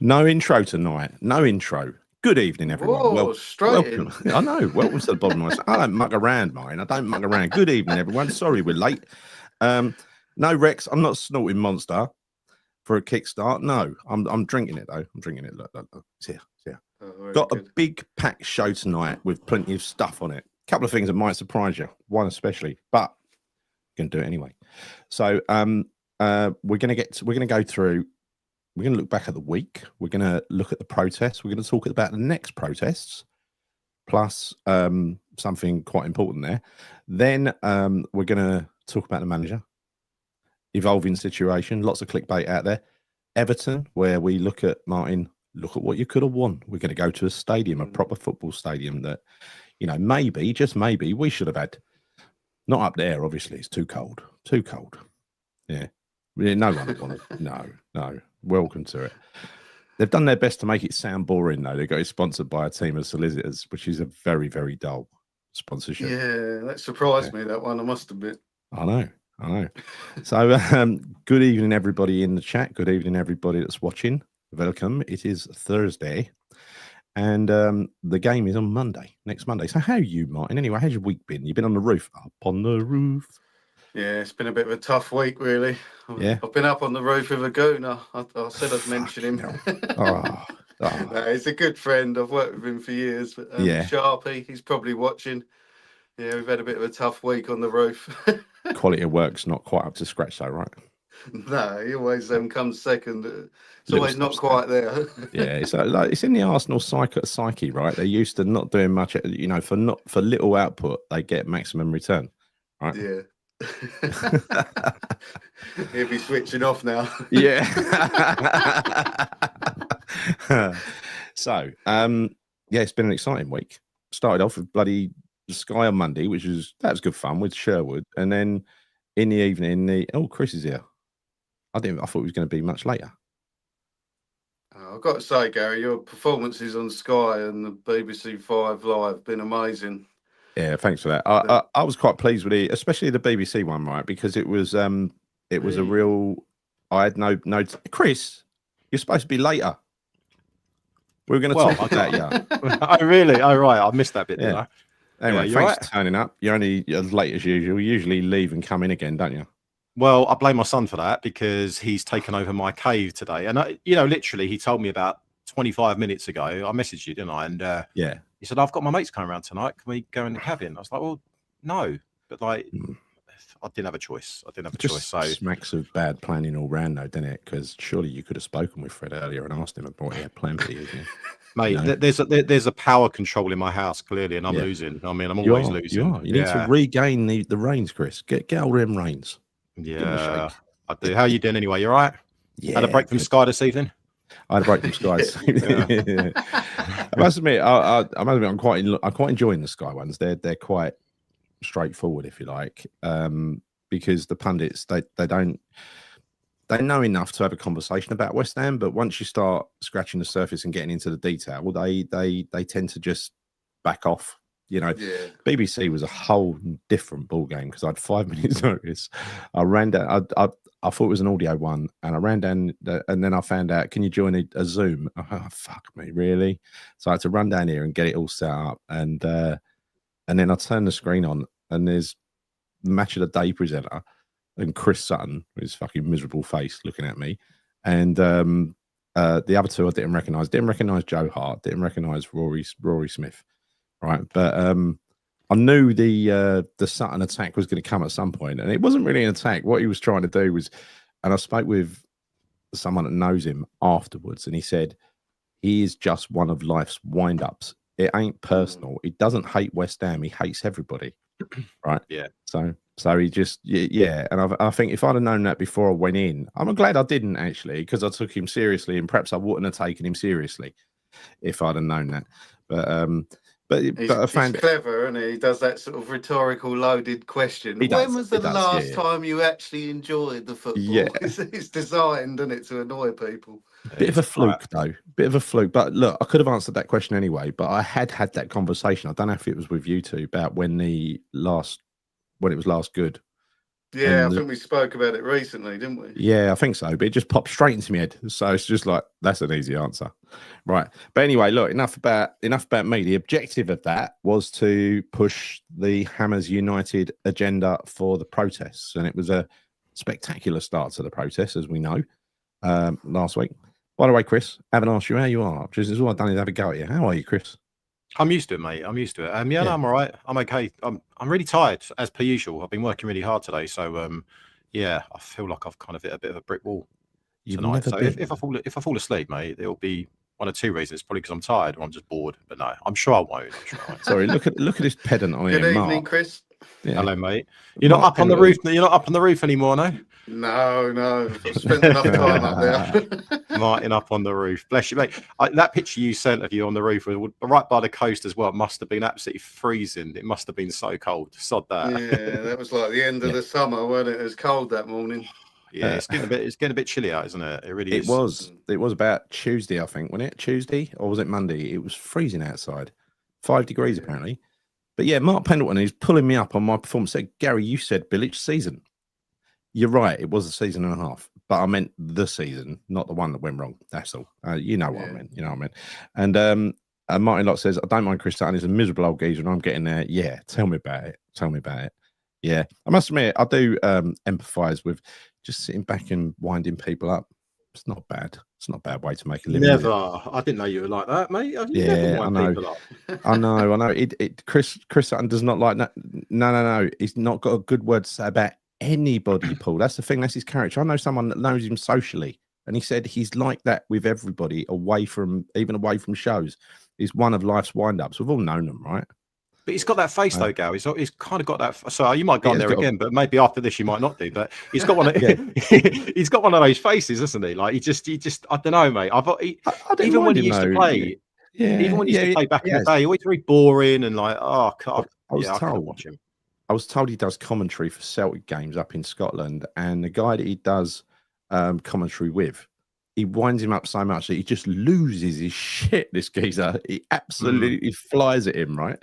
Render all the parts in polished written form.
No intro tonight. No intro. Good evening, everyone. Whoa, straight Welcome. in. I know. Welcome to the bottom of my. I don't mug around, mine. I don't mug around. Good evening, everyone. Sorry we're late. No, Rex. I'm not snorting Monster for a kickstart. No, I'm drinking it though. I'm drinking it. Look. It's here. It's here. Oh, Got good. a big packed show tonight with plenty of stuff on it. A couple of things that might surprise you. One especially, but going to do it anyway. So we're going to go through. We're going to look back at the week. We're going to look at the protests. We're going to talk about the next protests, plus something quite important there. Then we're going to talk about the manager, evolving situation, lots of clickbait out there. Everton, where we look at, Martin, look at what you could have won. We're going to go to a stadium, a proper football stadium that, maybe, just maybe, we should have had. Not up there, obviously. It's too cold. Too cold. Yeah. No one would want it. No. Welcome to it. They've done their best to make it sound boring, though. They got it sponsored by a team of solicitors, which is a very, very dull sponsorship. Yeah, that surprised me, that one, I must admit. I know. So, good evening, everybody in the chat. Good evening, everybody that's watching. Welcome. It is Thursday, and the game is on next Monday. So, how are you, Martin? Anyway, how's your week been? You've been on the roof? Up on the roof. Yeah, it's been a bit of a tough week, really. Yeah. I've been up on the roof with a gooner. I said I'd mention him. Oh. No, he's a good friend. I've worked with him for years. But, yeah. Sharpie, he's probably watching. Yeah, we've had a bit of a tough week on the roof. Quality of work's not quite up to scratch, though, right? No, he always comes second. It's always not quite there. Yeah, it's in the Arsenal psyche, right? They're used to not doing much, for little output, they get maximum return, right? Yeah. He'll be switching off now. Yeah. So, it's been an exciting week. Started off with bloody Sky on Monday, that was good fun with Sherwood, and then in the evening, Chris is here. I thought it was going to be much later. I've got to say, Gary, your performances on Sky and the BBC 5 Live have been amazing. Yeah, thanks for that. I was quite pleased with it, especially the BBC one, right? Because it was a real. I had no. Chris, you're supposed to be later. We were going to talk about that, yeah. Oh, really? Oh, right. I missed that bit, didn't I? Anyway, thanks for turning up. You're only as late as usual. You usually leave and come in again, don't you? Well, I blame my son for that because he's taken over my cave today. And, literally, he told me about 25 minutes ago. I messaged you, didn't I? And yeah, he said, I've got my mates coming around tonight. Can we go in the cabin? I was like, well, no. But, I didn't have a choice. So smacks of bad planning all round, though, didn't it? Because surely you could have spoken with Fred earlier and asked him about what he had planned for you, didn't you? Mate, there's a power control in my house, clearly, and I'm losing. I mean, I'm always losing. You need to regain the reins, Chris. Get all them reins. Yeah, I do. How are you doing anyway? You all right? Yeah. Had a break from Sky this evening? I had a break from Sky this evening. I must admit, I'm quite enjoying the Sky ones. They're quite straightforward, if you like, because the pundits they know enough to have a conversation about West Ham, but once you start scratching the surface and getting into the detail, they tend to just back off. BBC was a whole different ball game because I had 5 minutes notice. I ran down. I thought it was an audio one, and I ran down, and then I found out, can you join a Zoom? Oh, fuck me, really? So I had to run down here and get it all set up, and then I turned the screen on, and there's the match of the day presenter and Chris Sutton with his fucking miserable face looking at me, and the other two I didn't recognise. Didn't recognise Joe Hart. Didn't recognise Rory Smith. Right, but I knew the Sutton attack was going to come at some point, and it wasn't really an attack. What he was trying to do was, and I spoke with someone that knows him afterwards, and he said he is just one of life's wind-ups. It ain't personal. He doesn't hate West Ham. He hates everybody. Right? Yeah. So he just and I think if I'd have known that before I went in, I'm glad I didn't actually, because I took him seriously, and perhaps I wouldn't have taken him seriously if I'd have known that. But I found he's clever, and he does that sort of rhetorical loaded question. When was the last time you actually enjoyed the football? Yeah. It's designed, isn't it, to annoy people? Bit of a fluke, though. Bit of a fluke. But look, I could have answered that question anyway. But I had that conversation. I don't know if it was with you two about when it was last good. Yeah, I think we spoke about it recently, didn't we? Yeah, I think so. But it just popped straight into my head. So it's just like, that's an easy answer. Right. But anyway, look, enough about me. The objective of that was to push the Hammers United agenda for the protests. And it was a spectacular start to the protests, as we know, last week. By the way, Chris, I haven't asked you how you are. Just all I've done is have a go at you. How are you, Chris? I'm used to it, mate. I'm used to it. No, I'm all right. I'm okay. I'm really tired, as per usual. I've been working really hard today, so yeah, I feel like I've kind of hit a bit of a brick wall tonight. So if I fall asleep, mate, it'll be one of two reasons. It's probably because I'm tired or I'm just bored. But no, I'm sure I won't. Sorry, look at this pedant on here. Good evening, Chris. Yeah. Hello, mate. You're not up on the roof. You're not up on the roof anymore, no? No. I've spent enough time up there. Martin up on the roof. Bless you, mate. That picture you sent of you on the roof, right by the coast as well, must have been absolutely freezing. It must have been so cold. Sod that. Yeah, that was like the end of the summer, wasn't it? It was cold that morning. Yeah, it's getting a bit chilly out, isn't it? It really is. It was about Tuesday, I think, wasn't it? Tuesday, or was it Monday? It was freezing outside. 5 degrees apparently. But yeah, Mark Pendleton is pulling me up on my performance. Said, Gary, you said Billich season. You're right. It was a season and a half, but I meant the season, not the one that went wrong. That's all. You know what I meant. You know what I meant. And Martin Locke says, I don't mind Chris Sutton. He's a miserable old geezer, and I'm getting there. Yeah, tell me about it. Yeah, I must admit, I do empathise with just sitting back and winding people up. It's not bad. It's not a bad way to make a living. Never. I didn't know you were like that, mate. Yeah, I know. I know. Chris Sutton does not like that. No. He's not got a good word to say about anybody, Paul. That's the thing. That's his character. I know someone that knows him socially, and he said he's like that with everybody, away from shows. He's one of life's wind-ups. We've all known them, right? But he's got that face, though, Gal. He's kind of got that. So you might go on there again, but maybe after this you might not do. But he's got one. He's got one of those faces, hasn't he? Like he just. I don't know, mate. Even when he used to play, even when he used to play back in the day, he always very boring and like, oh, God. I can't watch him. I was told he does commentary for Celtic games up in Scotland, and the guy that he does commentary with, he winds him up so much that he just loses his shit. This geezer, he absolutely flies at him, right?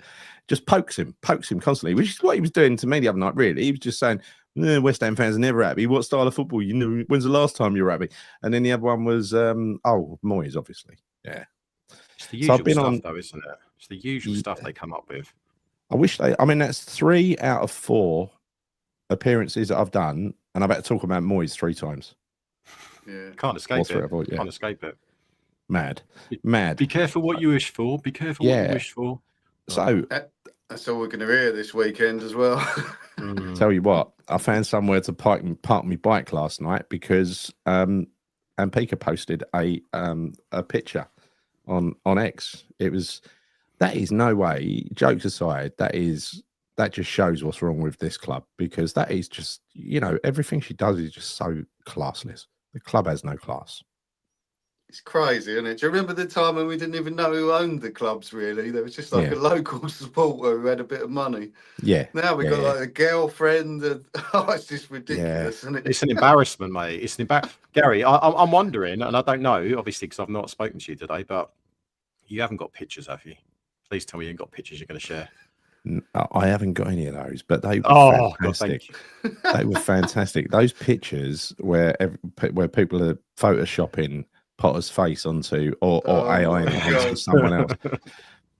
Just pokes him constantly, which is what he was doing to me the other night. Really, he was just saying, "West Ham fans are never happy. What style of football? You know, when's the last time you were happy?" And then the other one was, Moyes, obviously. Yeah, it's the usual stuff, though, isn't it? It's the usual stuff they come up with. I mean, that's 3 out of 4 appearances that I've done, and I've had to talk about Moyes 3 times. Yeah, can't escape it. Can't escape it. Mad. Be careful what you wish for. Be careful what you wish for. So that's all we're going to hear this weekend as well. Tell you what, I found somewhere to park my bike last night because Pika posted a picture on X. That is no way. Jokes aside, that just shows what's wrong with this club, because that is just, everything she does is just so classless. The club has no class. It's crazy, isn't it? Do you remember the time when we didn't even know who owned the clubs, really? There was just like a local supporter who had a bit of money. Yeah. Now we've got like a girlfriend. And, it's just ridiculous, isn't it? It's an embarrassment, mate. It's an embarrassment. Gary, I'm wondering, and I don't know, obviously, because I've not spoken to you today, but you haven't got pictures, have you? Please tell me you ain't got pictures you're going to share. I haven't got any of those, but they were fantastic. They were fantastic. Those pictures where people are photoshopping Potter's face onto or AI into someone else.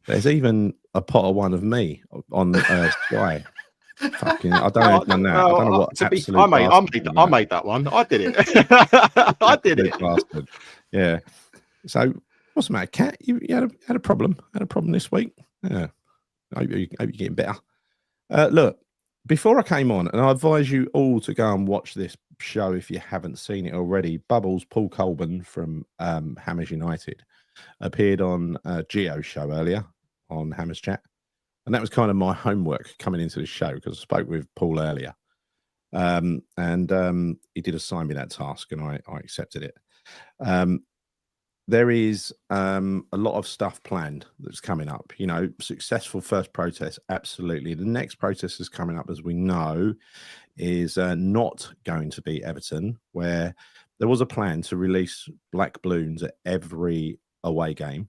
There's even a Potter one of me on Sky. Fucking, I don't know that. I don't know what. I made that one. I did it. I did it. Bastard. Yeah. So what's the matter, Kat? You had a problem. Had a problem this week. Yeah. I hope you're getting better. Look, before I came on, and I advise you all to go and watch this show if you haven't seen it already. Bubbles, Paul Colburn from Hammers United, appeared on Gio's show earlier on Hammers Chat. And that was kind of my homework coming into the show, because I spoke with Paul earlier. And he did assign me that task, and I accepted it. There is a lot of stuff planned that's coming up. Successful first protest, absolutely. The next protest is coming up, as we know, is not going to be Everton, where there was a plan to release black balloons at every away game.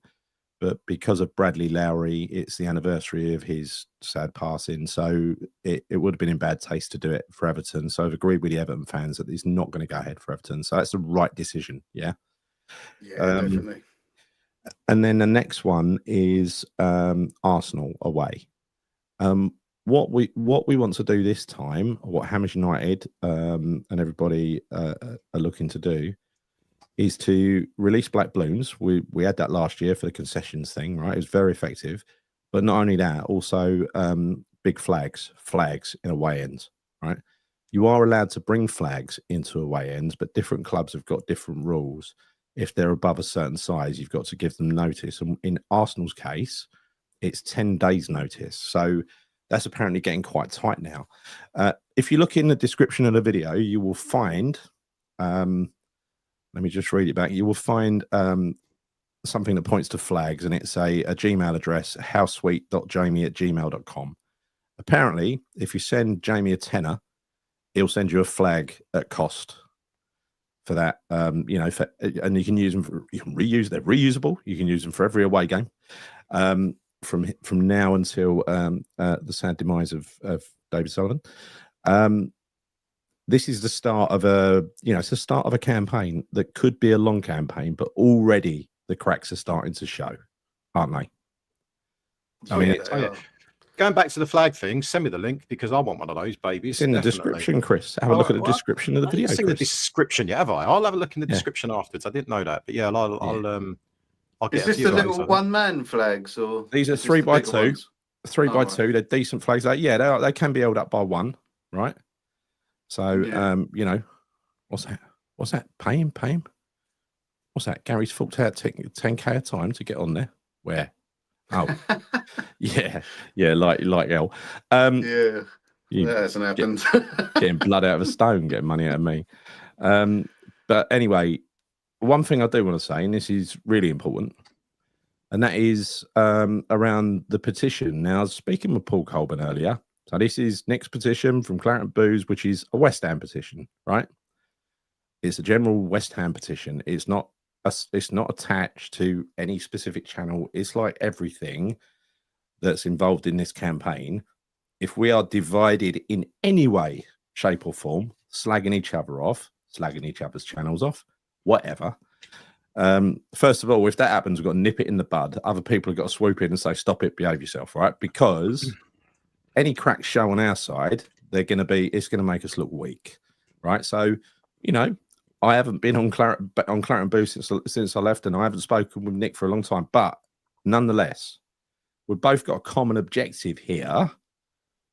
But because of Bradley Lowry, it's the anniversary of his sad passing. So it would have been in bad taste to do it for Everton. So I've agreed with the Everton fans that it's not going to go ahead for Everton. So that's the right decision. Yeah. Yeah, definitely. And then the next one is Arsenal away. What we want to do this time, what Hammers United and everybody are looking to do, is to release black balloons. We had that last year for the concessions thing, right? It was very effective. But not only that, also big flags in away ends, right? You are allowed to bring flags into away ends, but different clubs have got different rules. If they're above a certain size, you've got to give them notice. And in Arsenal's case, it's 10 days notice. So that's apparently getting quite tight now. If you look in the description of the video, you will find, let me just read it back. You will find something that points to flags, and it's a Gmail address, howsweet.jamie@gmail.com. Apparently, if you send Jamie a tenner, he'll send you a flag at cost for that. And you can use them. You can reuse. They're reusable. You can use them for every away game from now until the sad demise of David Sullivan. This is the start of it's the start of a campaign that could be a long campaign, but already the cracks are starting to show, aren't they? Going back to the flag thing, send me the link because I want one of those babies. It's in the description, Chris. Have a look at the description of the video. I haven't seen the description yet, have I? I'll have a look in the description afterwards. I didn't know that, but yeah, I'll get. Is this the little one-man flags, or these are 3x2? 3x2. They're decent flags. They can be held up by one, right? So what's that? Pay him. What's that? Gary's forked out 10k a time to get on there. Where? Oh, yeah, like L. That hasn't happened. Getting blood out of a stone, getting money out of me. But anyway, one thing I do want to say, and this is really important, and that is around the petition. Now, I was speaking with Paul Colburn earlier. So this is Nick's petition from Claret and Booze, which is a West Ham petition, right? It's a general West Ham petition. It's not attached to any specific channel. It's like everything that's involved in this campaign. If we are divided in any way, shape or form, slagging each other off, slagging each other's channels off, whatever. First of all, if that happens, we've got to nip it in the bud. Other people have got to swoop in and say, stop it, behave yourself, right? Because any crack show on our side, it's going to make us look weak, right? So, I haven't been on Claret and Booze since I left, and I haven't spoken with Nick for a long time. But nonetheless, we've both got a common objective here.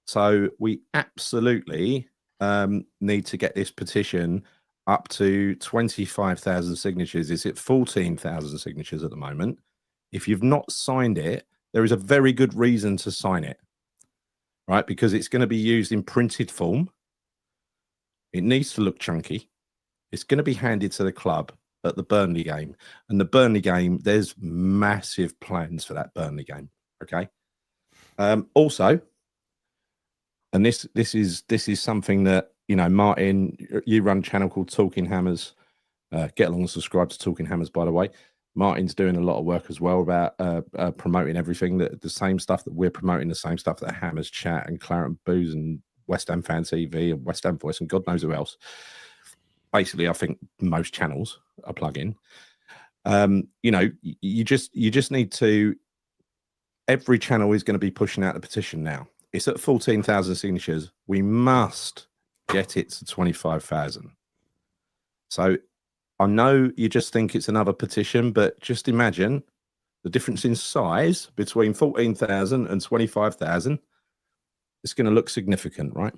So we absolutely need to get this petition up to 25,000 signatures. It's at 14,000 signatures at the moment. If you've not signed it, there is a very good reason to sign it, right? Because it's going to be used in printed form. It needs to look chunky. It's going to be handed to the club at the Burnley game. And the Burnley game, there's massive plans for that Burnley game. Okay. Also, and this is something that, Martin, you run a channel called Talking Hammers. Get along and subscribe to Talking Hammers, by the way. Martin's doing a lot of work as well about promoting everything, the same stuff that we're promoting, the same stuff that Hammers Chat and Claret and Booze and West Ham Fan TV and West Ham Voice and God knows who else. Basically, I think most channels are plug-in. You just need to. Every channel is going to be pushing out the petition now. It's at 14,000 signatures. We must get it to 25,000. So I know you just think it's another petition, but just imagine the difference in size between 14,000 and 25,000. It's going to look significant, right?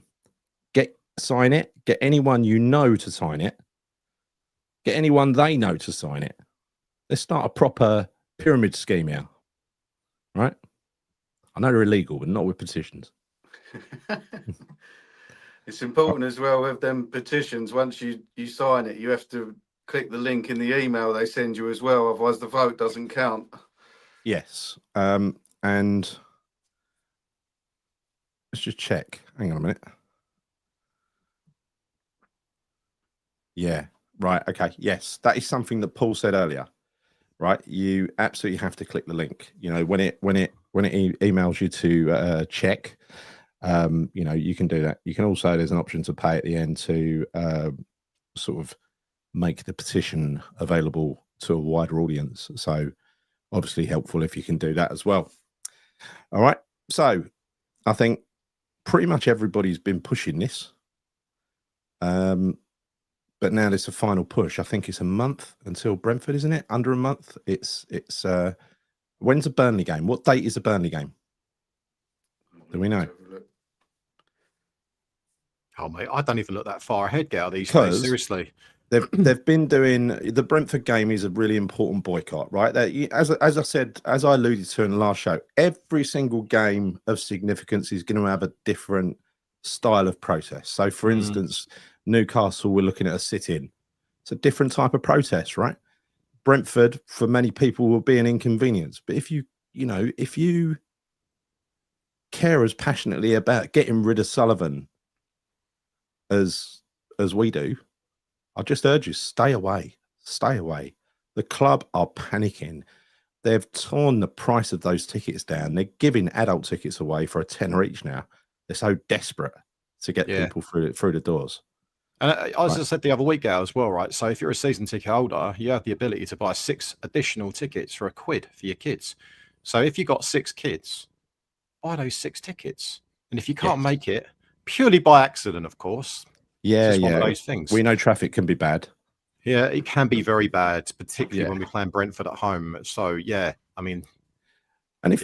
Sign it. Get anyone you know to sign it. Get anyone they know to sign it. Let's start a proper pyramid scheme here, right? I know they're illegal, but not with petitions. It's important as well with them petitions. Once you sign it, you have to click the link in the email they send you as well. Otherwise, the vote doesn't count. Yes. And let's just check. Hang on a minute. Yeah, right. Okay. Yes, that is something that Paul said earlier, right? You absolutely have to click the link. When it emails you to check, You know, you can do that. You can also, there's an option to pay at the end to sort of make the petition available to a wider audience. So obviously helpful if you can do that as well. All right. So I think pretty much everybody's been pushing this. But now there's a final push. I think it's a month until Brentford, isn't it? Under a month. It's when's the Burnley game? What date is the Burnley game? Do we know? Oh mate, I don't even look that far ahead, Gal, these days. Seriously. They've been doing the Brentford game is a really important boycott, right? As I said, as I alluded to in the last show, every single game of significance is going to have a different style of protest. So, for instance, Newcastle, we're looking at a sit-in. It's a different type of protest, right? Brentford, for many people, will be an inconvenience. But if you care as passionately about getting rid of Sullivan as we do, I just urge you, stay away. Stay away. The club are panicking. They've torn the price of those tickets down. They're giving adult tickets away for a tenner each now. They're so desperate to get people through the doors. And as I said the other week, Gal, as well, right? So if you're a season ticket holder, you have the ability to buy 6 additional tickets for £1 for your kids. So if you've got 6 kids, buy those 6 tickets. And if you can't make it, purely by accident, of course. Yeah, one of those things. We know traffic can be bad. Yeah, it can be very bad, particularly when we're playing Brentford at home. So yeah, I mean, and if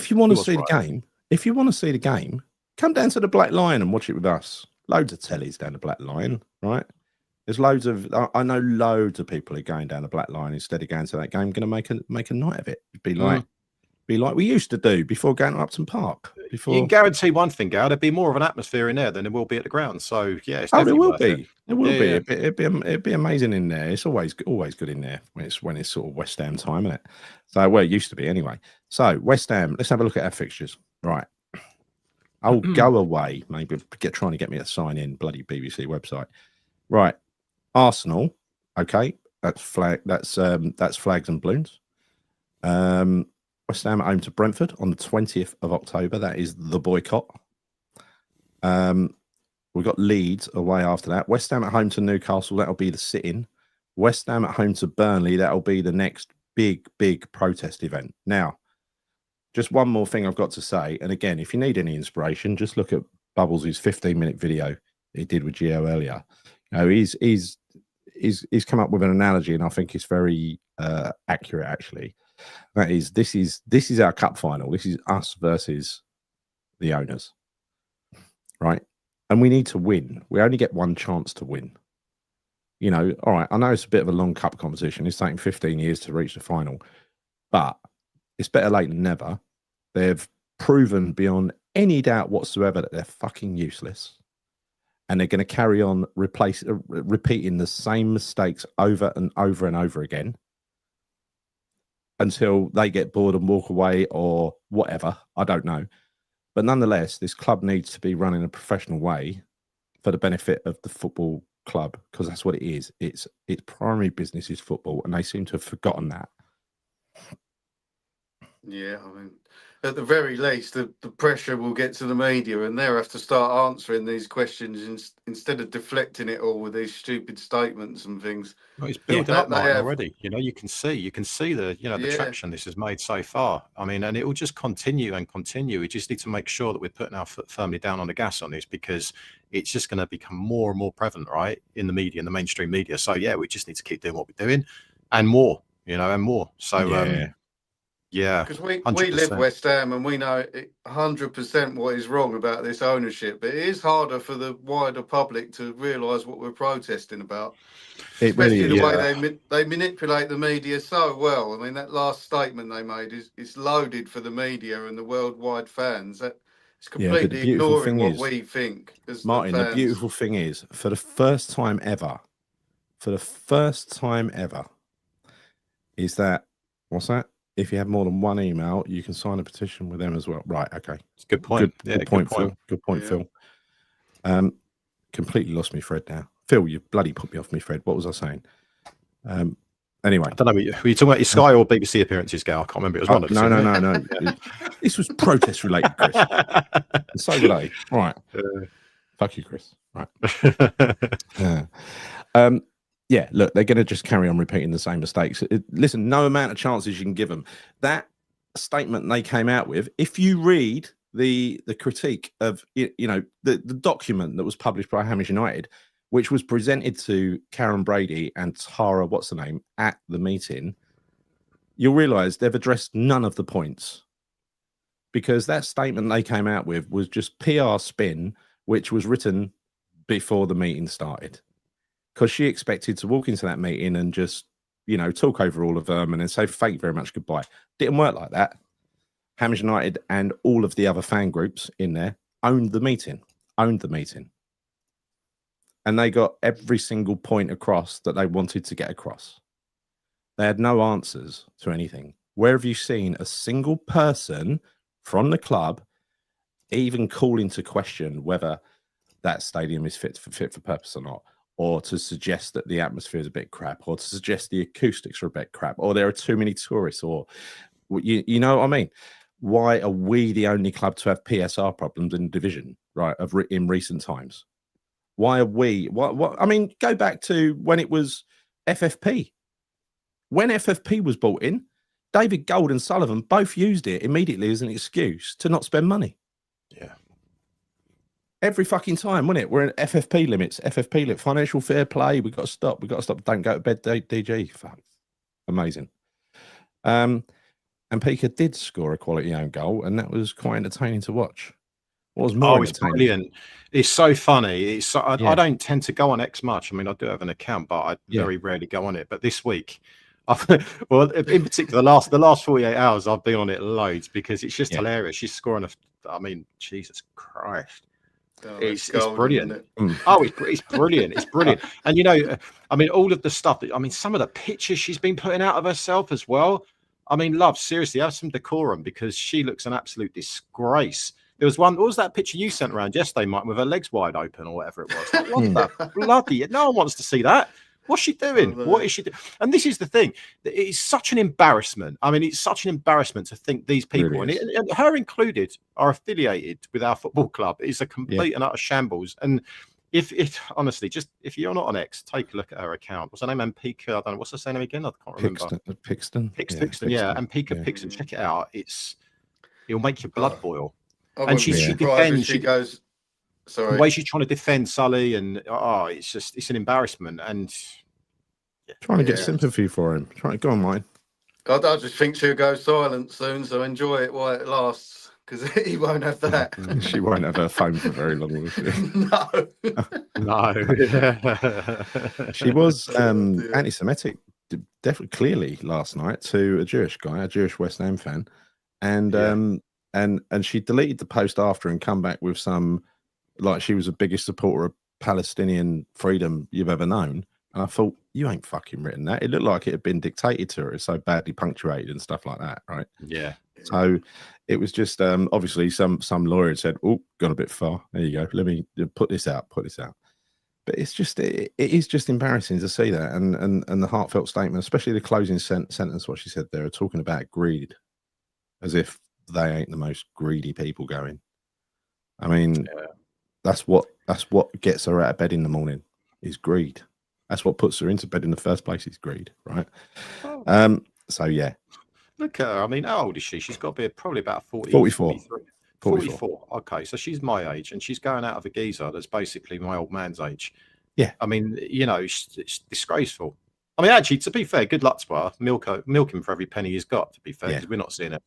you want to see the game, come down to the Black Lion and watch it with us. Loads of tellies down the Black Lion, right? There's loads of I know loads of people are going down the Black Lion instead of going to that game. Going to make a night of it. Be like we used to do before going to Upton Park. You can guarantee one thing, Gal, there'd be more of an atmosphere in there than there will be at the ground. So yeah, it's there will be. It will be. It'd be amazing in there. It's always good in there when it's sort of West Ham time, isn't it? So well, it used to be anyway. So West Ham, let's have a look at our fixtures. Right. I'll go away. Maybe trying to get me to sign in. Bloody BBC website. Right. Arsenal. Okay. That's flags and balloons. West Ham at home to Brentford on the 20th of October. That is the boycott. We've got Leeds away after that. West Ham at home to Newcastle. That'll be the sit-in. West Ham at home to Burnley. That'll be the next big protest event. Now, just one more thing I've got to say. And again, if you need any inspiration, just look at Bubbles' 15-minute video he did with Gio earlier. You know, he's come up with an analogy, and I think it's very accurate actually. That is, this is our cup final. This is us versus the owners, right? And we need to win. We only get one chance to win. You know, all right, I know it's a bit of a long cup competition. It's taking 15 years to reach the final, but it's better late than never. They've proven beyond any doubt whatsoever that they're fucking useless. And they're going to carry on repeating the same mistakes over and over and over again until they get bored and walk away or whatever. I don't know. But nonetheless, this club needs to be run in a professional way for the benefit of the football club, because that's what it is. Its primary business is football, and they seem to have forgotten that. Yeah, I mean, at the very least, the pressure will get to the media, and they'll have to start answering these questions instead of deflecting it all with these stupid statements and things. Well, it's building up already. You know, you can see the the traction this has made so far. I mean, and it will just continue and continue. We just need to make sure that we're putting our foot firmly down on the gas on this, because it's just going to become more and more prevalent, right, in the media, in the mainstream media. So yeah, we just need to keep doing what we're doing, and more, and more. So yeah, because we live West Ham and we know 100% what is wrong about this ownership. But it is harder for the wider public to realise what we're protesting about. Especially the way they manipulate the media so well. I mean, that last statement they made is loaded for the media and the worldwide fans. It's completely ignoring what we think. Martin, the beautiful thing is, for the first time ever, is that, what's that? If you have more than one email, you can sign a petition with them as well. Right, okay. It's a good point. Good point, Phil. Good point, Phil. Completely lost me thread now. Phil, you bloody put me off me thread. What was I saying? Anyway. I don't know. Were you talking about your Sky or BBC appearances, Gal? I can't remember. It was one of them. No. This was protest related, Chris. And so were they. All right. Fuck you, Chris. Right. Yeah, look, they're going to just carry on repeating the same mistakes. Listen, no amount of chances you can give them. That statement they came out with, if you read the critique of, the document that was published by Hamish United, which was presented to Karen Brady and Tara, what's the name, at the meeting, you'll realise they've addressed none of the points. Because that statement they came out with was just PR spin, which was written before the meeting started. Because she expected to walk into that meeting and just, talk over all of them and then say, thank you very much, goodbye. Didn't work like that. Hamish United and all of the other fan groups in there owned the meeting. And they got every single point across that they wanted to get across. They had no answers to anything. Where have you seen a single person from the club even call into question whether that stadium is fit for purpose or not? Or to suggest that the atmosphere is a bit crap, or to suggest the acoustics are a bit crap, or there are too many tourists, or you know what I mean? Why are we the only club to have PSR problems in the division, right? In recent times, why are we? What? I mean, go back to when it was FFP. When FFP was brought in, David Gold and Sullivan both used it immediately as an excuse to not spend money. Yeah. Every fucking time, wasn't it? We're in FFP limits, financial fair play. We've got to stop. Don't go to bed, DG. Fuck. Amazing. And Pika did score a quality own goal, and that was quite entertaining to watch. What was more it's brilliant. It's so funny. I don't tend to go on X much. I mean, I do have an account, but I very rarely go on it. But this week, in particular, the last 48 hours, I've been on it loads because it's just hilarious. She's scoring Jesus Christ. It's brilliant. It's brilliant. It's brilliant. And all of the stuff some of the pictures she's been putting out of herself as well. Love, seriously, have some decorum because she looks an absolute disgrace. There was one. What was that picture you sent around yesterday, Mike, with her legs wide open or whatever it was? What the bloody? No one wants to see that. What's she doing? What is she doing? And this is the thing. It's such an embarrassment. It's such an embarrassment to think these people, really and her included, are affiliated with our football club. It's a complete and utter shambles. And if honestly, if you're not on X, take a look at her account. What's her name? And Pika, I don't know. What's her surname again? I can't remember. Pixton. And Pika Pixton. Check it out. It'll make your blood boil. And she defends. She goes. Sorry. The way she's trying to defend Sully, and it's an embarrassment. And trying to get sympathy for him. Go on, mine. I just think she'll go silent soon, so enjoy it while it lasts, because he won't have that. She won't have her phone for very long, will she? No. She was anti-Semitic, definitely clearly last night to a Jewish guy, a Jewish West Ham fan, and she deleted the post after and come back with some. Like she was the biggest supporter of Palestinian freedom you've ever known. And I thought, you ain't fucking written that. It looked like it had been dictated to her. It's so badly punctuated and stuff like that, right? Yeah. So it was just obviously some lawyer had said, oh, gone a bit far. There you go. Let me put this out. But it's just it is just embarrassing to see that. And the heartfelt statement, especially the closing sentence, what she said there, talking about greed, as if they ain't the most greedy people going. That's what gets her out of bed in the morning is greed. That's what puts her into bed in the first place is greed, right? So yeah. Look at her. How old is she? She's got to be probably about 44. 44. Okay, so she's my age, and she's going out of a geezer that's basically my old man's age. Yeah. It's disgraceful. Actually, to be fair, good luck to her. Milk him for every penny he's got, to be fair, because we're not seeing it.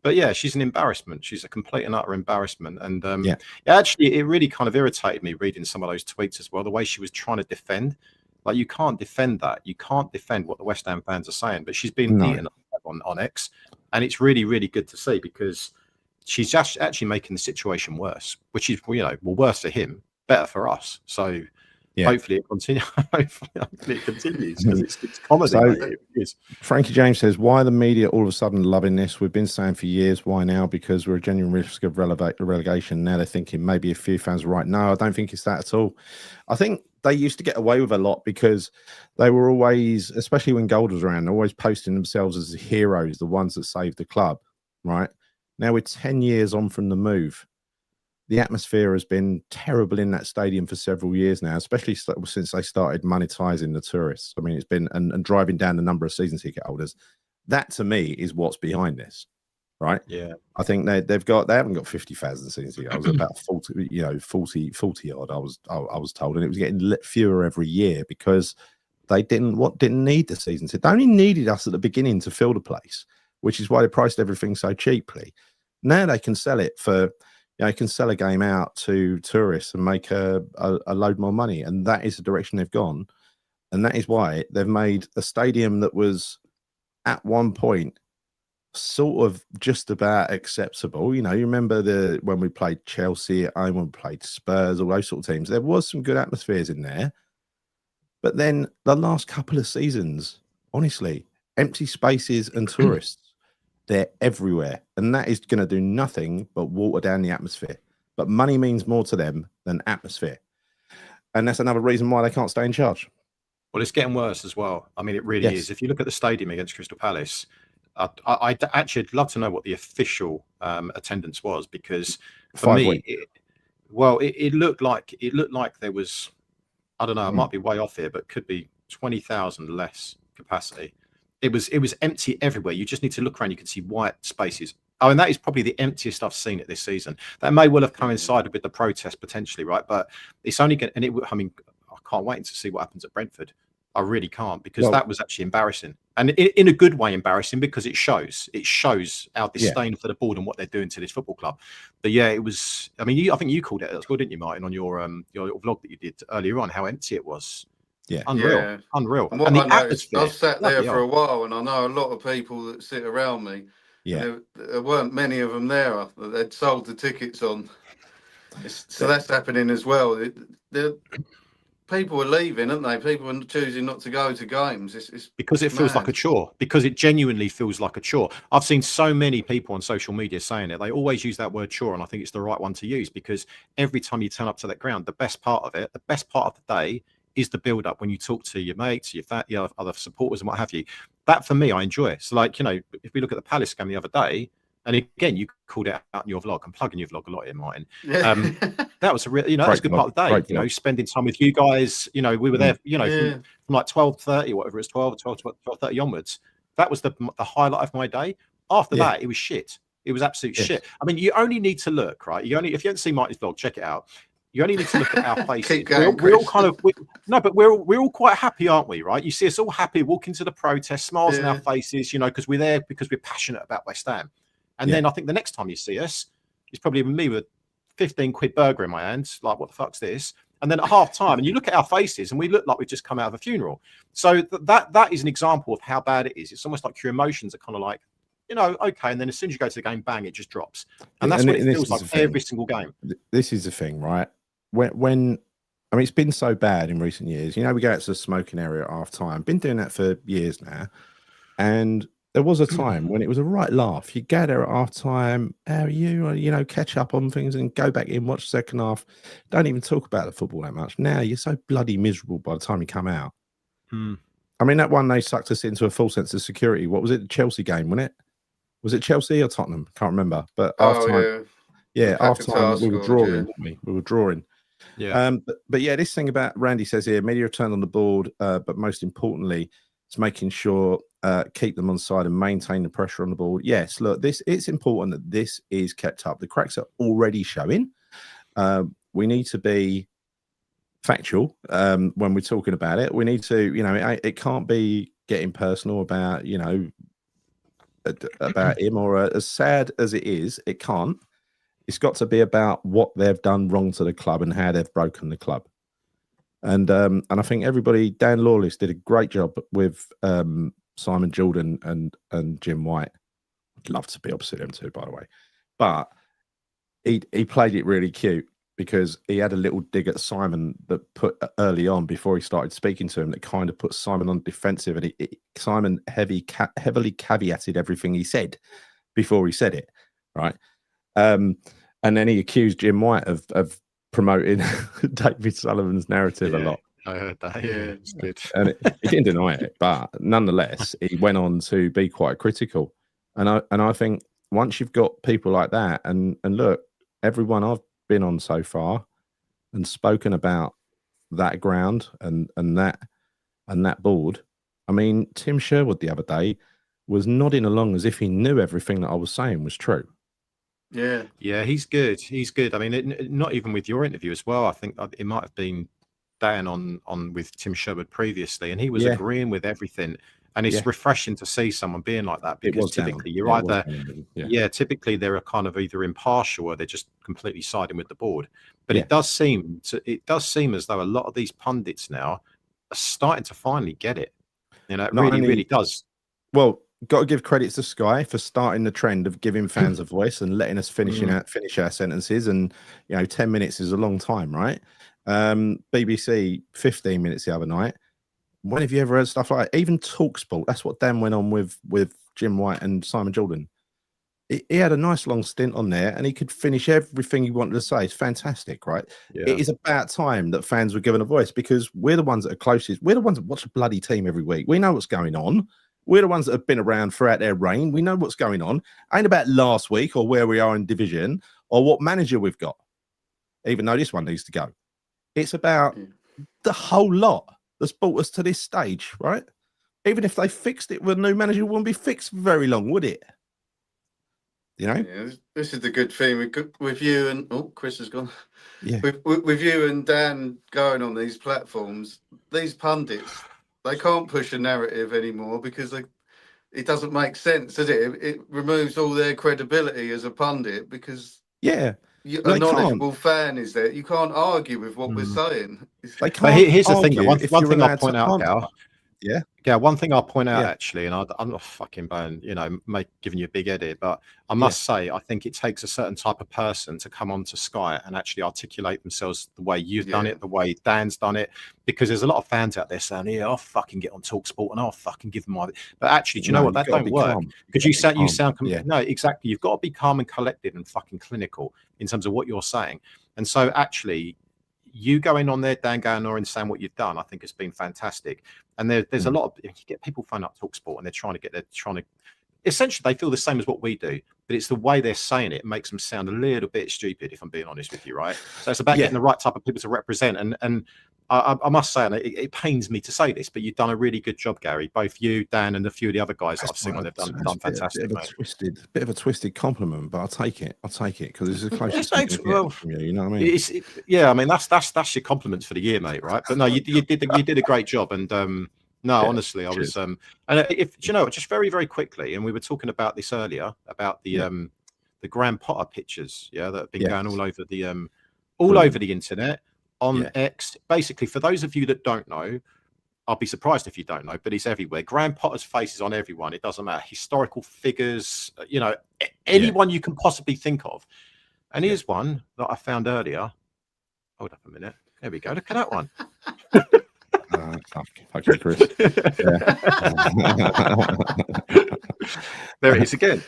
But yeah, she's an embarrassment. She's a complete and utter embarrassment. And actually, it really kind of irritated me reading some of those tweets as well. The way she was trying to defend, like you can't defend that. You can't defend what the West Ham fans are saying. But she's been eaten on X, and it's really, really good to see because she's just actually making the situation worse, which is worse for him, better for us. So. Yeah. Hopefully it continues. Because it's comedy. So, it is. Frankie James says, "Why the media all of a sudden loving this? We've been saying for years. Why now? Because we're a genuine risk of relegation. Now they're thinking maybe a few fans are right. No, I don't think it's that at all. I think they used to get away with a lot because they were always, especially when Gold was around, always posting themselves as the heroes, the ones that saved the club, right? Now we're 10 years on from the move. The atmosphere has been terrible in that stadium for several years now, especially since they started monetizing the tourists. I mean, it's been and driving down the number of season ticket holders. That to me is what's behind this, right? Yeah, I think they haven't got 50,000 season ticket holders, about 40 odd. I was told, and it was getting fewer every year because they didn't need the season ticket. They only needed us at the beginning to fill the place, which is why they priced everything so cheaply. Now they can sell it for. You can sell a game out to tourists and make a load more money. And that is the direction they've gone. And that is why they've made a stadium that was at one point sort of just about acceptable. You remember when we played Chelsea at home, when we played Spurs, all those sort of teams, there was some good atmospheres in there. But then the last couple of seasons, honestly, empty spaces and tourists. They're everywhere, and that is going to do nothing but water down the atmosphere. But money means more to them than atmosphere, and that's another reason why they can't stay in charge. Well, it's getting worse as well. I mean, it really is. If you look at the stadium against Crystal Palace, I'd actually love to know what the official attendance was, because for me, it looked like there was, I don't know, it might be way off here, but could be 20,000 less capacity. It was empty everywhere. You just need to look around. You can see white spaces. Oh, and that is probably the emptiest I've seen it this season. That may well have coincided with the protest potentially, right? But it's only going, and I mean, I can't wait to see what happens at Brentford. I really can't, because that was actually embarrassing, and in a good way embarrassing, because it shows our disdain for the board and what they're doing to this football club. But yeah, it was. I mean, I think you called it as well, didn't you, Martin, on your vlog that you did earlier on? How empty it was. Yeah, unreal. And the atmosphere. I've sat there for a while, and I know a lot of people that sit around me. Yeah, there weren't many of them there. They'd sold the tickets on. So that's happening as well. People are leaving, aren't they? People are choosing not to go to games. It's because it feels like a chore. Because it genuinely feels like a chore. I've seen so many people on social media saying it. They always use that word chore, and I think it's the right one to use, because every time you turn up to that ground, the best part of the day is the build up when you talk to your mates, your other supporters and what have you. That for me, I enjoy. So like, if we look at the Palace game the other day, and again, you called it out in your vlog. I'm plugging your vlog a lot here, Martin. That was a real, that's a good part of the day, spending time with you guys. We were there, from like 12:30, whatever it was, 12:30 onwards. That was the highlight of my day. After that, it was shit. It was absolute shit. I mean, you only need to look, right? If you haven't seen Martin's vlog, check it out. You only need to look at our faces. Keep going, we're all kind of we're all quite happy, aren't we? Right? You see us all happy, walking to the protest, smiles on our faces, because we're there because we're passionate about West Ham. And then I think the next time you see us, it's probably me with 15 quid burger in my hands, like, what the fuck's this? And then at half time, and you look at our faces, and we look like we've just come out of a funeral. So that is an example of how bad it is. It's almost like your emotions are kind of like, okay, and then as soon as you go to the game, bang, it just drops. And that's what it feels like every single game. This is the thing, right? When I mean, it's been so bad in recent years. We go out to the smoking area at half time. Been doing that for years now. And there was a time when it was a right laugh. You go there at half time, how are you? Catch up on things and go back in, watch the second half. Don't even talk about the football that much. Now you're so bloody miserable by the time you come out. I mean, that one, they sucked us into a full sense of security. What was it? The Chelsea game, wasn't it? Was it Chelsea or Tottenham? Can't remember. But half time. Yeah, half time we were drawing, didn't we? We were drawing. Yeah. But yeah, this thing about Randy says here, media return on the board, but most importantly, it's making sure keep them on side and maintain the pressure on the board. Yes, look, it's important that this is kept up. The cracks are already showing. We need to be factual when we're talking about it. We need to, it can't be getting personal about, about him, or as sad as it is, it can't. It's got to be about what they've done wrong to the club and how they've broken the club. And I think everybody, Dan Lawless did a great job with Simon Jordan and Jim White. I'd love to be opposite them too, by the way. But he played it really cute, because he had a little dig at Simon that put early on before he started speaking to him that kind of put Simon on defensive, and Simon heavily caveated everything he said before he said it, right? And then he accused Jim White of promoting David Sullivan's narrative a lot. I heard that. Yeah, it's good. And he didn't deny it, but nonetheless, he went on to be quite critical. And I think once you've got people like that, and look, everyone I've been on so far and spoken about that ground and that board. I mean, Tim Sherwood the other day was nodding along as if he knew everything that I was saying was true. Yeah, he's good. He's good. I mean, not even with your interview as well. I think it might have been Dan on with Tim Sherwood previously, and he was agreeing with everything. And it's refreshing to see someone being like that, because typically you're either, typically they're kind of either impartial or they're just completely siding with the board. But it does seem as though a lot of these pundits now are starting to finally get it. You know, it really does. Well, got to give credit to Sky for starting the trend of giving fans a voice and letting us finish our sentences. And 10 minutes is a long time, right? BBC 15 minutes the other night. When have you ever heard stuff like that? Even TalkSport? That's what Dan went on with Jim White and Simon Jordan. He had a nice long stint on there, and he could finish everything he wanted to say. It's fantastic, right? Yeah. It is about time that fans were given a voice, because we're the ones that are closest. We're the ones that watch a bloody team every week. We know what's going on. We're the ones that have been around throughout their reign. We know what's going on. Ain't about last week or where we are in division or what manager we've got, even though this one needs to go. It's about the whole lot that's brought us to this stage, right? Even if they fixed it with a new manager, it wouldn't be fixed for very long, would it? Yeah, this is the good thing with you and Chris has gone. Yeah, with you and Dan going on these platforms, these pundits, they can't push a narrative anymore because it doesn't make sense, does it? It removes all their credibility as a pundit, because a knowledgeable fan is there. You can't argue with what we're saying. But here's the thing. One thing I'll point out, Gal. Yeah, one thing I'll point out actually, and I'm not fucking bone, giving you a big edit, but I must say, I think it takes a certain type of person to come onto Sky and actually articulate themselves the way you've done it, the way Dan's done it, because there's a lot of fans out there saying, I'll fucking get on TalkSport and I'll fucking give them my. But actually, do you know what? That don't work, because you sound no, exactly. You've got to be calm and collected and fucking clinical in terms of what you're saying, and so actually, you going on there, Dan going on and saying what you've done, I think it's been fantastic. And there's a lot of, you get people phone up TalkSport and they're trying to essentially, they feel the same as what we do, but it's the way they're saying it makes them sound a little bit stupid, if I'm being honest with you, right? So it's about getting the right type of people to represent. And I must say, and it pains me to say this, but you've done a really good job, Gary. Both you, Dan, and a few of the other guys that I've seen on, they've done fantastic. Bit of a twisted compliment, but I'll take it because it's the closest thing from you. You know what I mean? I mean that's your compliments for the year, mate. Right? But no, you did a great job, and honestly, I was and if you know, just very very quickly, and we were talking about this earlier about the Graham Potter pictures, that have been going all over the internet. On X, basically, for those of you that don't know, I'll be surprised if you don't know, but he's everywhere. Graham Potter's face is on everyone. It doesn't matter. Historical figures, anyone you can possibly think of. And here's one that I found earlier. Hold up a minute. There we go. Look at that one. Fuck you, Chris. There it is again.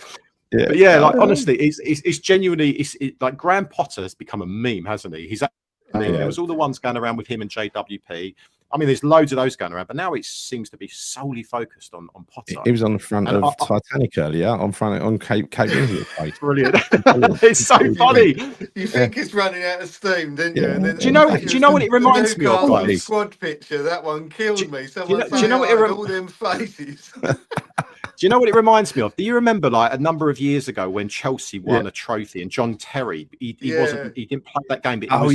Yeah, but honestly, it's genuinely, like Graham Potter has become a meme, hasn't he? There was all the ones going around with him and JWP. I mean, there's loads of those going around, but now it seems to be solely focused on Potter. He was on the front of Titanic earlier, on Cape Winslet. Brilliant! It's so funny. You think it's running out of steam, didn't you? And then, do you know what it reminds me of? Squad picture, that one killed me. Do you know what all them faces? Do you know what it reminds me of? Do you remember, like, a number of years ago when Chelsea won a trophy and John Terry, he didn't play that game, but he was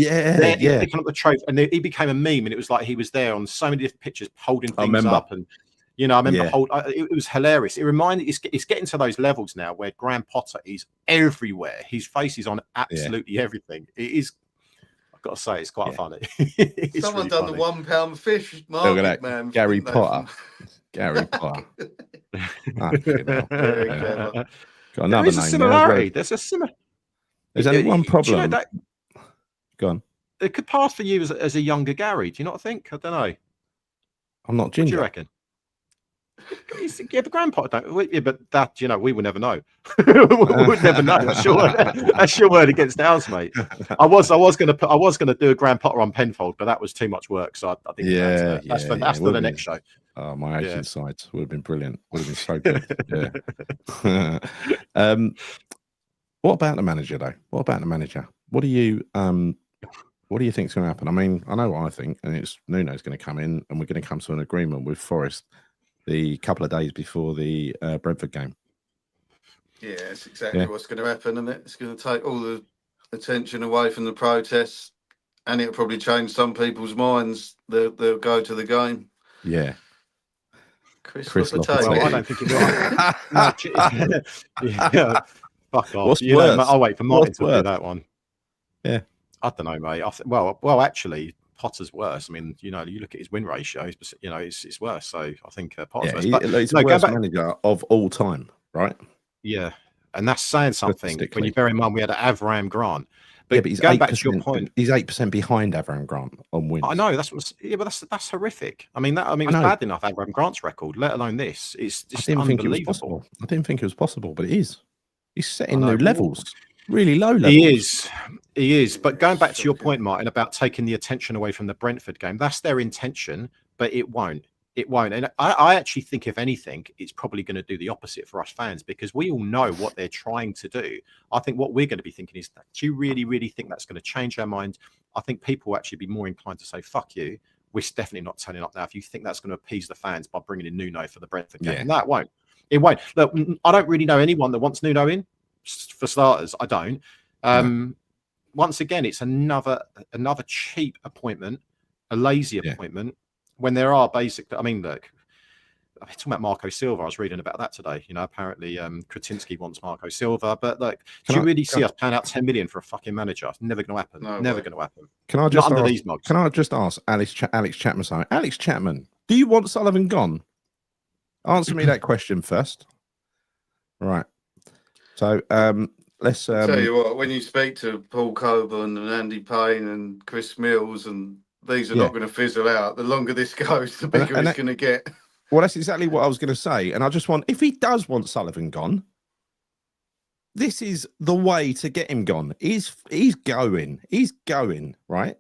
picking up the trophy, and he became a meme, and it was like he was there on so many different pictures holding things up, and I remember it was hilarious. It reminded it's getting to those levels now where Graham Potter is everywhere. His face is on absolutely everything. It is. I've got to say, it's quite funny. Someone done the £1 fish market, man. Gary Potter. Gary Potter. Got another name. Similarity. There's a similar. There's only one problem. Go on. It could pass for you as a younger Gary. Do you not think? I don't know. I'm not ginger. What do you reckon? Yeah, but Graham Potter don't. Yeah, but that we will never know. we would never know. That's your word against ours, mate. I was gonna do a Graham Potter on Penfold, but that was too much work, so I think that's for the next show. Oh, my aging sides would have been brilliant. Would have been so good. Yeah. What about the manager, though? What about the manager? What do you think is going to happen? I mean, I know what I think, and it's Nuno's going to come in, and we're going to come to an agreement with Forest the couple of days before the Brentford game. Yeah, it's exactly what's going to happen, and it's going to take all the attention away from the protests, and it'll probably change some people's minds. They'll go to the game. Yeah. Chris Well, I don't think it will. Yeah, fuck off. What's worse? I'll wait for Martin to do that one. Yeah. I don't know, mate. Well, actually, Potter's worse. I mean, you look at his win ratio. It's worse. So I think Potter's worse. But, he's the worst manager of all time, right? Yeah, and that's saying something when you bear in mind we had Avram Grant. But he's going back to your point, he's 8% behind Avram Grant on wins. I know but that's horrific. I mean, it's bad enough Avram Grant's record, let alone this. It's just unbelievable. I didn't think it was possible, but it is. He's setting new levels, really low levels. He is. But going back to your point, Martin, about taking the attention away from the Brentford game, that's their intention, but it won't. It won't. And I actually think, if anything, it's probably going to do the opposite for us fans, because we all know what they're trying to do. I think what we're going to be thinking is, do you really, really think that's going to change our mind? I think people will actually be more inclined to say, fuck you. We're definitely not turning up now. If you think that's going to appease the fans by bringing in Nuno for the Brentford game. And that won't. It won't. Look, I don't really know anyone that wants Nuno in, for starters. I don't. Once again, it's another cheap appointment, a lazy appointment. When there are basically, I mean, look, I'm talking about Marco Silva. I was reading about that today. Apparently Kretinsky wants Marco Silva, but like, do you really see us paying out 10 million for a fucking manager? It's never going to happen. Never going to happen. Can I just ask Alex Chapman something? Alex Chapman, do you want Sullivan gone? Answer me that question first. Right. So let's tell you what. When you speak to Paul Coburn and Andy Payne and Chris Mills, and these are not going to fizzle out. The longer this goes, the bigger it's going to get. Well, that's exactly what I was going to say. And I just want, if he does want Sullivan gone, this is the way to get him gone. He's going, right?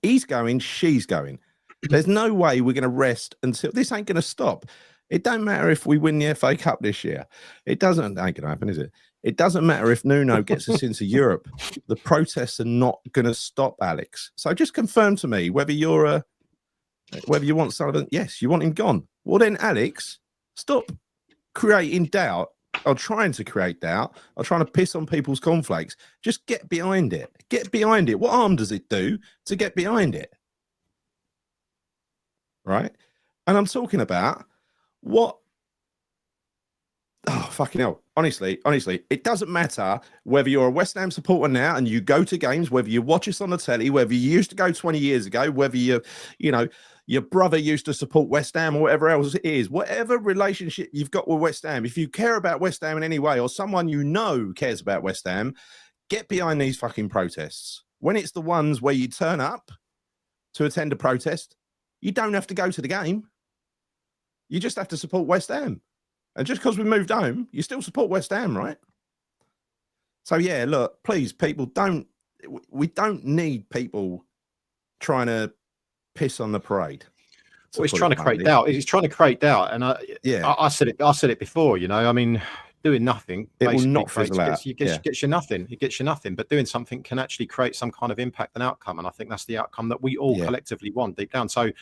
He's going, she's going. There's no way we're going to rest until this ain't going to stop. It don't matter if we win the FA Cup this year. It ain't going to happen, is it? It doesn't matter if Nuno gets us into Europe. The protests are not going to stop, Alex. So just confirm to me whether you want Sullivan. Yes, you want him gone. Well, then, Alex, stop creating doubt or trying to create doubt or trying to piss on people's cornflakes. Just get behind it. Get behind it. What harm does it do to get behind it? Right? And I'm talking about what... Oh, fucking hell. Honestly, it doesn't matter whether you're a West Ham supporter now and you go to games, whether you watch us on the telly, whether you used to go 20 years ago, whether your brother used to support West Ham or whatever else it is, whatever relationship you've got with West Ham, if you care about West Ham in any way or someone you know cares about West Ham, get behind these fucking protests. When it's the ones where you turn up to attend a protest, you don't have to go to the game. You just have to support West Ham. And just because we moved home, you still support West Ham, right? So, yeah, look, please, people, we don't need people trying to piss on the parade. Well, he's trying to create doubt. He's trying to create doubt. And I said it before, I mean, doing nothing, it will not fizzle out. Gets you nothing. It gets you nothing. But doing something can actually create some kind of impact and outcome. And I think that's the outcome that we all collectively want deep down. So it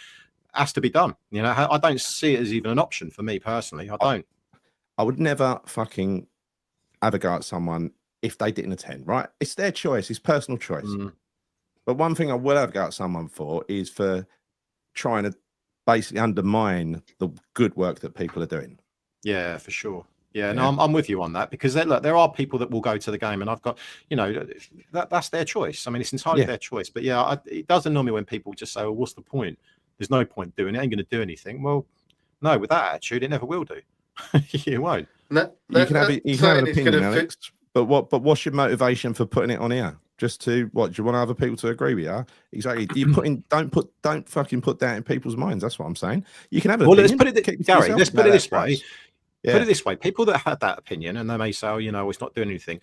has to be done. I don't see it as even an option for me personally. I don't. I would never fucking have a go at someone if they didn't attend, right? It's their choice. It's personal choice. But one thing I will have a go at someone for is for trying to basically undermine the good work that people are doing. Yeah, for sure. Yeah, no, I'm with you on that, because there are people that will go to the game, and I've got, that's their choice. I mean, it's entirely their choice. But yeah, it does annoy me when people just say, well, what's the point? There's no point doing it. It ain't going to do anything. Well, no, with that attitude, it never will do. You won't. You can have an opinion, Alex. But what's your motivation for putting it on here? Just to what? Do you want other people to agree with you? Exactly. Don't fucking put that in people's minds. That's what I'm saying. You can have an opinion. Gary, let's put it this way. Put it this way. People that had that opinion and they may say, it's not doing anything.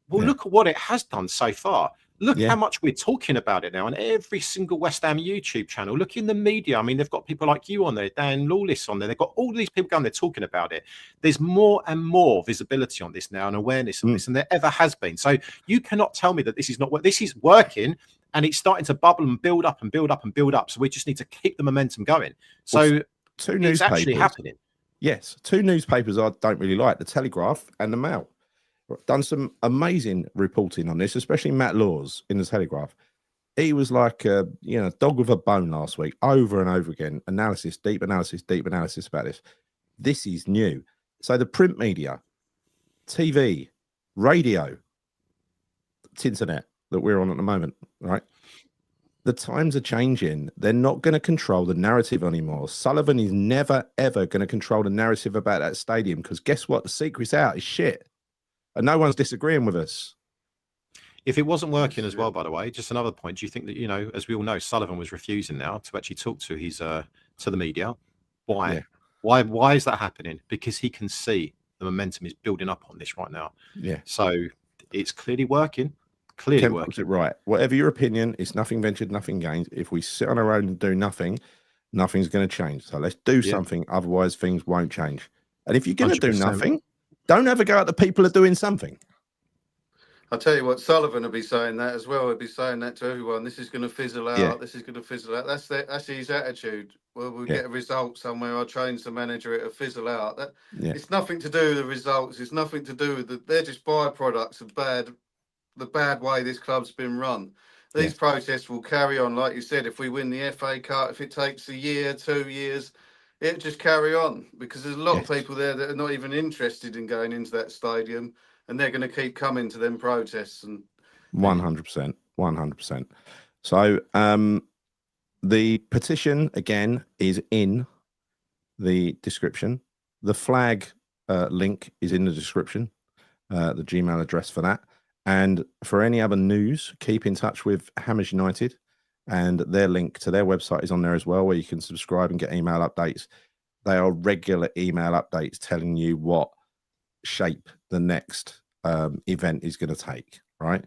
Well, look at what it has done so far. Look how much we're talking about it now on every single West Ham YouTube channel. Look in the media. I mean, they've got people like you on there, Dan Lawless on there. They've got all these people going there talking about it. There's more and more visibility on this now and awareness on this than there ever has been. So you cannot tell me that this is not what this is working, and it's starting to bubble and build up and build up and build up. So we just need to keep the momentum going. So it's actually happening. Yes, two newspapers I don't really like, the Telegraph and the Mail. Done some amazing reporting on this, especially Matt Laws in the Telegraph. He was like a dog with a bone last week, over and over again. Deep analysis about this. This is new. So the print media, TV, radio, it's internet that we're on at the moment, right? The times are changing. They're not going to control the narrative anymore. Sullivan is never, ever going to control the narrative about that stadium, because guess what? The secret's out. It's shit. And no one's disagreeing with us. If it wasn't working as well, by the way, just another point, do you think that, as we all know, Sullivan was refusing now to actually talk to his to the media? Why? Yeah. Why is that happening? Because he can see the momentum is building up on this right now. Yeah. So it's clearly working. Clearly working. Right. Whatever your opinion, it's nothing ventured, nothing gained. If we sit on our own and do nothing, nothing's going to change. So let's do something. Otherwise, things won't change. And if you're going to do nothing, don't ever go out to people are doing something. I'll tell you what, Sullivan will be saying that as well. He'll be saying that to everyone. This is going to fizzle out. Yeah. This is going to fizzle out. That's his attitude. Well, we'll get a result somewhere. I'll change the manager. It'll fizzle out. It's nothing to do with the results. It's nothing to do with they're just byproducts of the bad way this club's been run. These protests will carry on. Like you said, if we win the FA Cup, if it takes a year, 2 years, it'll just carry on, because there's a lot of people there that are not even interested in going into that stadium, and they're going to keep coming to them protests. And 100%. So the petition, again, is in the description. The flag link is in the description, the Gmail address for that. And for any other news, keep in touch with Hammers United, and their link to their website is on there as well, where you can subscribe and get email updates. They are regular email updates telling you what shape the next event is going to take, right?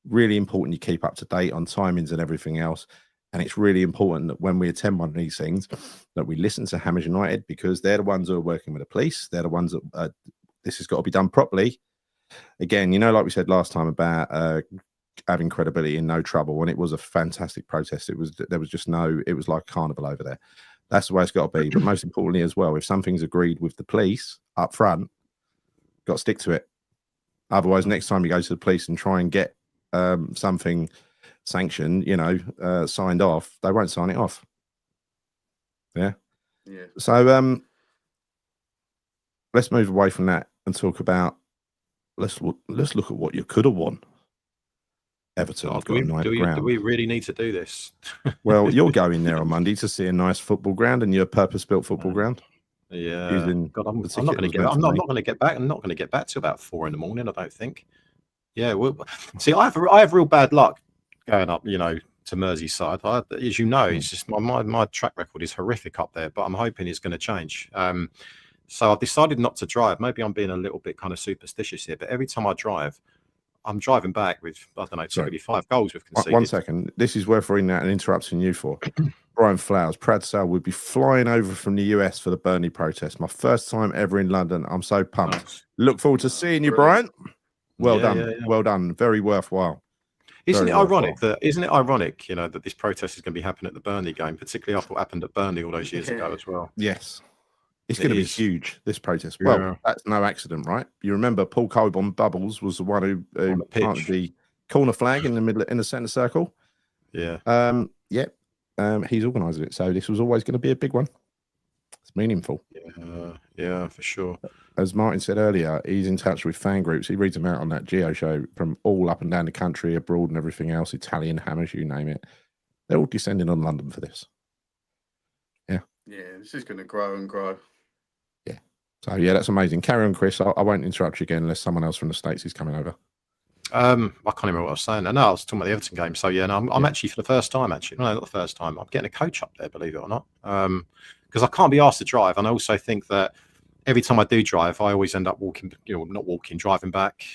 Really important you keep up to date on timings and everything else. And it's really important that when we attend one of these things, that we listen to Hammers United, because they're the ones who are working with the police. They're the ones that this has got to be done properly. Again, like we said last time about having credibility and no trouble, and it was a fantastic protest. It was like carnival over there. That's the way it's got to be. But most importantly as well, if something's agreed with the police up front, got to stick to it. Otherwise, next time you go to the police and try and get something sanctioned, signed off, they won't sign it off. Yeah. So let's move away from that and talk about let's look at what you could have won. Everton. Do we really need to do this? Well, you're going there on Monday to see a nice football ground, and your purpose-built football ground. Yeah. God, I'm not going to get. I'm not going to get back. I'm not going to get back till about 4 a.m. I don't think. Yeah. Well, see, I have real bad luck going up. To Merseyside. As you know, it's just my track record is horrific up there. But I'm hoping it's going to change. So I've decided not to drive. Maybe I'm being a little bit kind of superstitious here, but every time I drive, I'm driving back with, I don't know, 75 goals we've conceded. 1 second. This is worth reading out and interrupting you for. Brian Flowers, proud to say would be flying over from the US for the Burnley protest. My first time ever in London. I'm so pumped. Nice. Look forward to seeing you, Brian. Well done. Yeah. Well done. Very worthwhile. Isn't it ironic that this protest is going to be happening at the Burnley game, particularly after what happened at Burnley all those years ago as well? Yes. It's going to be huge, this protest. Well, that's no accident, right? You remember Paul Coburn Bubbles was the one who planted the corner flag in the middle, in the centre circle. Yeah. He's organising it. So this was always going to be a big one. It's meaningful. Yeah, for sure. As Martin said earlier, he's in touch with fan groups. He reads them out on that Geo show from all up and down the country, abroad and everything else, Italian hammers, you name it. They're all descending on London for this. Yeah. Yeah, this is going to grow and grow. Yeah. So, yeah, that's amazing. Carry on, Chris. I won't interrupt you again unless someone else from the States is coming over. I can't remember what I was saying. No, I was talking about the Everton game. So, yeah, no, I'm actually, for the first time, no, not the first time, I'm getting a coach up there, believe it or not. Because I can't be asked to drive. And I also think that every time I do drive, I always end up driving back.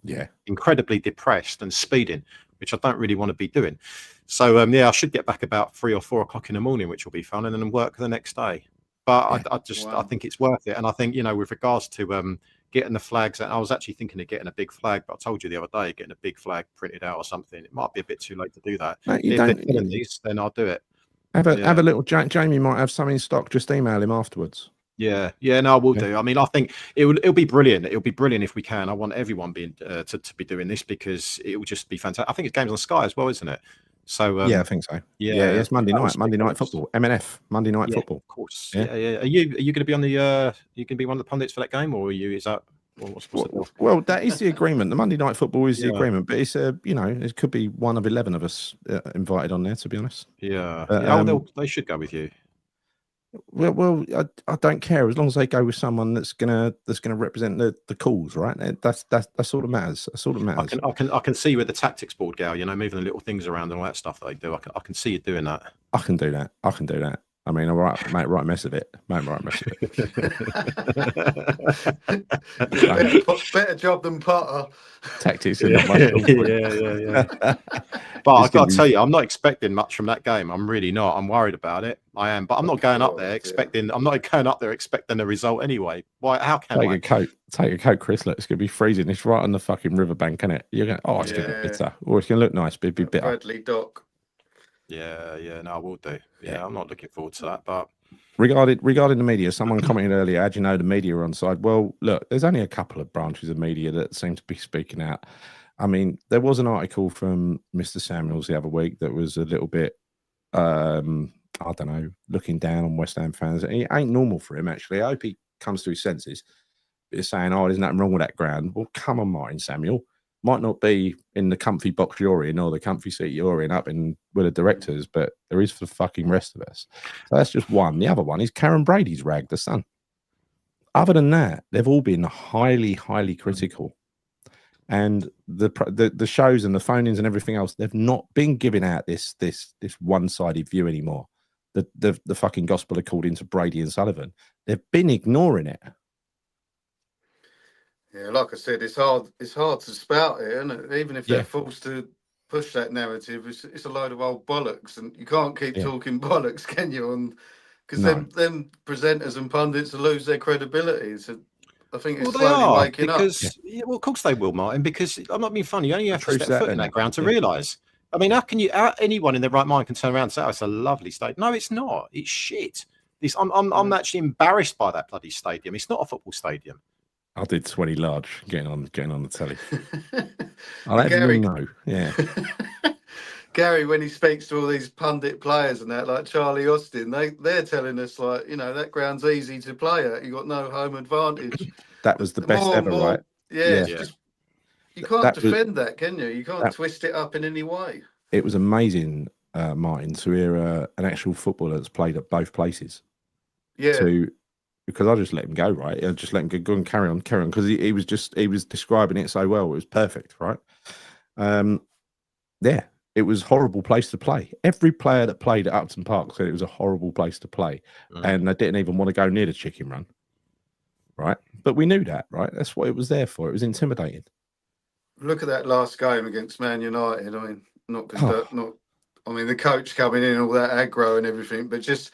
Yeah. Incredibly depressed and speeding. which I don't really want to be doing. So I should get back about 3 or 4 o'clock in the morning, which will be fun, and then work the next day. But I think it's worth it. And I think, with regards to getting the flags, I was actually thinking of getting a big flag, but I told you the other day, getting a big flag printed out or something. It might be a bit too late to do that. No, if they're selling these, then I'll do it. Have a little. Jamie might have some in stock. Just email him afterwards. No, I will do. I mean, I think it'll be brilliant. It'll be brilliant if we can. I want everyone being to be doing this, because it will just be fantastic. I think it's games on Sky as well, isn't it? So I think so. Yeah, it's Monday night football. MNF Monday night football. Of course. Yeah. Are you going to be on the? You going to be one of the pundits for that game, or are you? Is that? Well, that is the agreement. The Monday night football is the agreement, but it's it could be one of 11 of us invited on there. To be honest. They should go with you. Well, I don't care, as long as they go with someone that's gonna represent the cause, right? That's all that matters. That's all that matters. I can see you with the tactics board, Gal. Moving the little things around and all that stuff that they do. I can see you doing that. I can do that. I mean, all right, mate, right mess of it. Better job than Potter. Tactics. But I've got to tell you, I'm not expecting much from that game. I'm really not. I'm worried about it. I am, but I'm not going up there expecting. I'm not going up there expecting a result anyway. Why? How can take a coat? Take a coat, Chris. Look, it's gonna be freezing. It's right on the fucking riverbank, isn't it? You're going. Oh, it's gonna be bitter. Or it's gonna look nice, but it'd be bitter. Bradley Dock. No, I will do. I'm not looking forward to that. But regarding the media, someone commented earlier, how do you know the media are on side? Well, look, there's only a couple of branches of media that seem to be speaking out. I mean, there was an article from Mr. Samuels the other week that was a little bit, I don't know, looking down on West Ham fans. It ain't normal for him, actually. I hope he comes to his senses. But he's saying, there's nothing wrong with that ground. Well, come on, Martin Samuel. Might not be in the comfy box you're in or the comfy seat you're in up in with the directors, but there is for the fucking rest of us. So that's just one. The other one is Karen Brady's ragged the Sun. Other than that, they've all been highly, highly critical. And the shows and the phone-ins and everything else, they've not been giving out this one-sided view anymore. The fucking gospel according to Brady and Sullivan. They've been ignoring it. Yeah, like I said, it's hard to spout it, isn't it? Even if they're forced to push that narrative, it's a load of old bollocks, and you can't keep talking bollocks, can you? Because them presenters and pundits will lose their credibility. So I think it's slowly waking up. Well, of course they will, Martin, because I'm not being funny. You only have to step foot in that ground to realise. I mean, how can anyone in their right mind can turn around and say, it's a lovely stadium? No, it's not. It's shit. I'm actually embarrassed by that bloody stadium. It's not a football stadium. I did 20 large getting on the telly. I'll have you know. Yeah. Gary, when he speaks to all these pundit players and that, like Charlie Austin, they're telling us, like, that ground's easy to play at. You got no home advantage. That was the best ever, right? Yeah. You can't defend that, can you? You can't twist it up in any way. It was amazing, Martin, to hear an actual footballer that's played at both places. Yeah. Because I just let him go, right? I just let him go and carry on, because he was describing it so well. It was perfect, right? It was a horrible place to play. Every player that played at Upton Park said it was a horrible place to play, and they didn't even want to go near the chicken run, right? But we knew that, right? That's what it was there for. It was intimidating. Look at that last game against Man United. I mean, the coach coming in, all that aggro and everything, but just it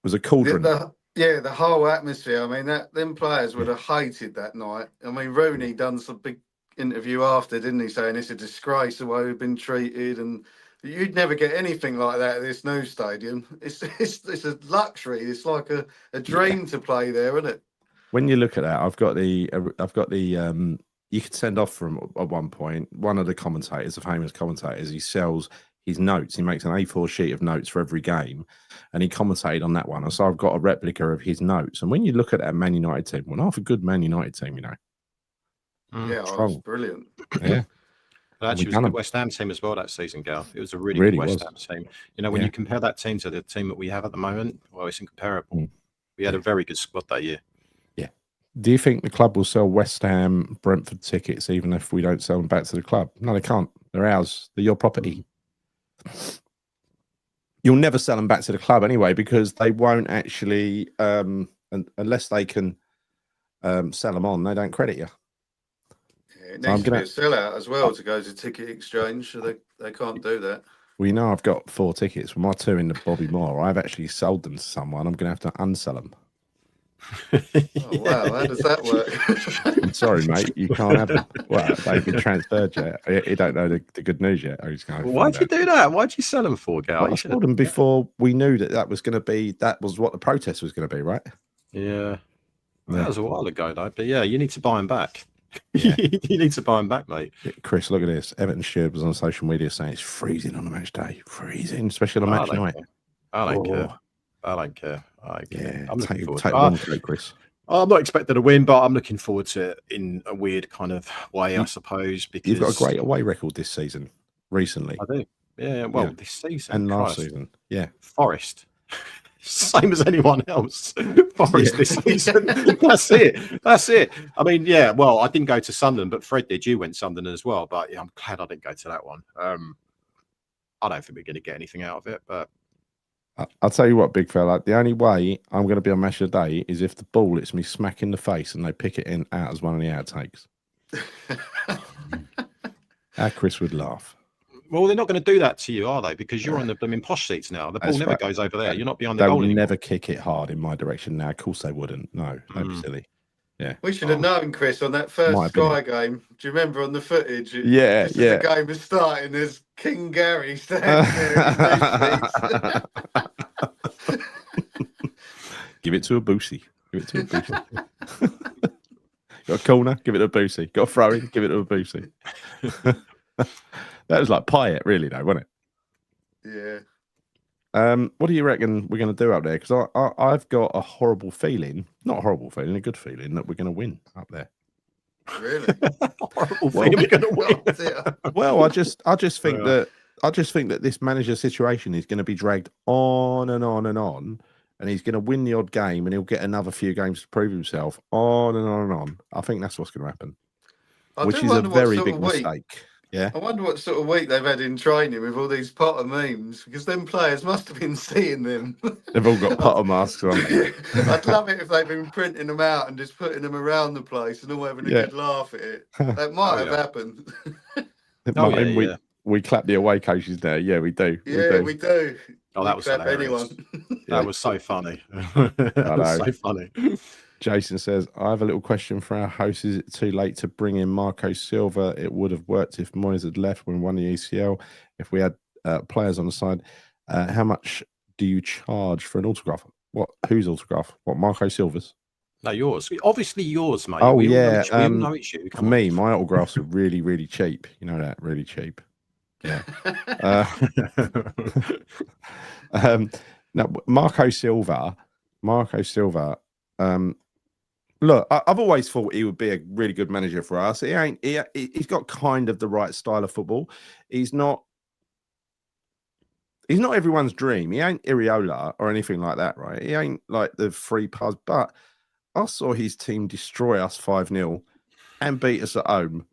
was a cauldron. The whole atmosphere. I mean, them players would have hated that night. I mean, Rooney done some big interview after, didn't he, saying it's a disgrace the way we've been treated, and you'd never get anything like that at this new stadium. It's a luxury. It's like a dream to play there, isn't it? When you look at that, I've got the you could send off from at one point. One of the commentators, the famous commentators, he sells his notes. He makes an A4 sheet of notes for every game, and he commentated on that one. And so I've got a replica of his notes. And when you look at that Man United team, well, half a good Man United team, Yeah, it was brilliant. Yeah. But actually, it was a good West Ham team as well that season, Gal. It was a really good West Ham team. When you compare that team to the team that we have at the moment, well, it's incomparable. We had a very good squad that year. Yeah. Do you think the club will sell West Ham, Brentford tickets even if we don't sell them back to the club? No, they can't. They're ours. They're your property. You'll never sell them back to the club anyway, because they won't actually, unless they can sell them on, they don't credit you. It needs to be a sellout as well to go to ticket exchange, so they can't do that. Well, I've got 4 tickets. My 2 in the Bobby Moore, I've actually sold them to someone. I'm going to have to unsell them. Oh, wow. How does that work? I'm sorry, mate. You can't have them. Well, they've been transferred yet. You don't know the good news yet. Why'd you do that? Why'd you sell them for, Gal? Well, I sold them before we knew that was what the protest was going to be, right? Yeah. That was a while ago, though. But yeah, you need to buy them back. Yeah. You need to buy them back, mate. Chris, look at this. Everton Stewart was on social media saying it's freezing on the match day. Freezing, especially on a match night. I don't care. I don't care. I'm looking forward to one coat, Chris. I'm not expecting to win, but I'm looking forward to it in a weird kind of way, I suppose. Because you've got a great away record this season, recently. I do. Yeah, well, this season. And last season. Yeah. Forest. Same as anyone else. Forest this season. That's it. I mean, yeah, well, I didn't go to Sunderland, but Fred did. You went to Sunderland as well, but yeah, I'm glad I didn't go to that one. I don't think we're going to get anything out of it, but I'll tell you what, big fella, the only way I'm going to be on Match of the Day is if the ball hits me smack in the face and they pick it out as one of the outtakes. Chris would laugh. Well, they're not going to do that to you, are they? Because you're on the blooming posh seats now. The ball never goes over there. You're not behind the goal anymore. They would never kick it hard in my direction now. Of course they wouldn't. No, don't be silly. Yeah. We should have known, Chris, on that first Sky game. Do you remember on the footage? Yeah. The game is starting. There's King Gary standing there. Give it to a Boosie. Got a corner, give it to a Boosie. Got a throw in, give it to a Boosie. That was like Pyatt, really, though, wasn't it? Yeah. What do you reckon we're going to do up there? Because I've got a horrible feeling, not a horrible feeling, a good feeling that we're going to win up there. Really? Horrible feeling we're going to win. Well, I just think that this manager situation is going to be dragged on and on and on, and he's going to win the odd game, and he'll get another few games to prove himself. On and on and on. I think that's what's going to happen, which is a very big mistake. Yeah, I wonder what sort of week they've had in training with all these Potter memes, because them players must have been seeing them. They've all got Potter masks on. I'd love it if they've been printing them out and just putting them around the place and all having a good laugh at it. That might have happened. We clap the away coaches there. Yeah, we do. Yeah, we do. Oh, that was hilarious. That was so funny. That was so funny. Jason says, I have a little question for our host. Is it too late to bring in Marco Silva? It would have worked if Moyes had left when we won the ECL. If we had players on the side, how much do you charge for an autograph? Whose autograph? Marco Silva's? No, yours. Obviously yours, mate. Oh, we yeah. All know it's you. For me, my autographs are really, really cheap. You know that? Really cheap. Yeah. Now, Marco Silva. Look, I've always thought he would be a really good manager for us. He's got kind of the right style of football. He's not everyone's dream. He ain't Iriola or anything like that, right? He ain't like the free pass. But I saw his team destroy us 5-0 and beat us at home.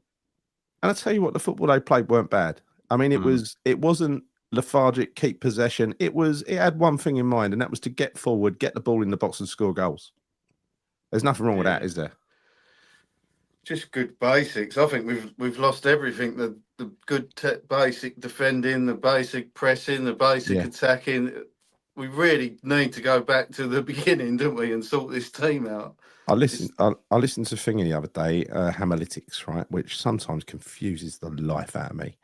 And I tell you what, the football they played weren't bad. I mean, it wasn't lethargic, keep possession. It had one thing in mind, and that was to get forward, get the ball in the box, and score goals. There's nothing wrong with that, is there? Just good basics. I think we've lost everything. The good basic defending, the basic pressing, the basic attacking. We really need to go back to the beginning, don't we, and sort this team out. I listened to Thingy the other day, Hamalytics, right, which sometimes confuses the life out of me.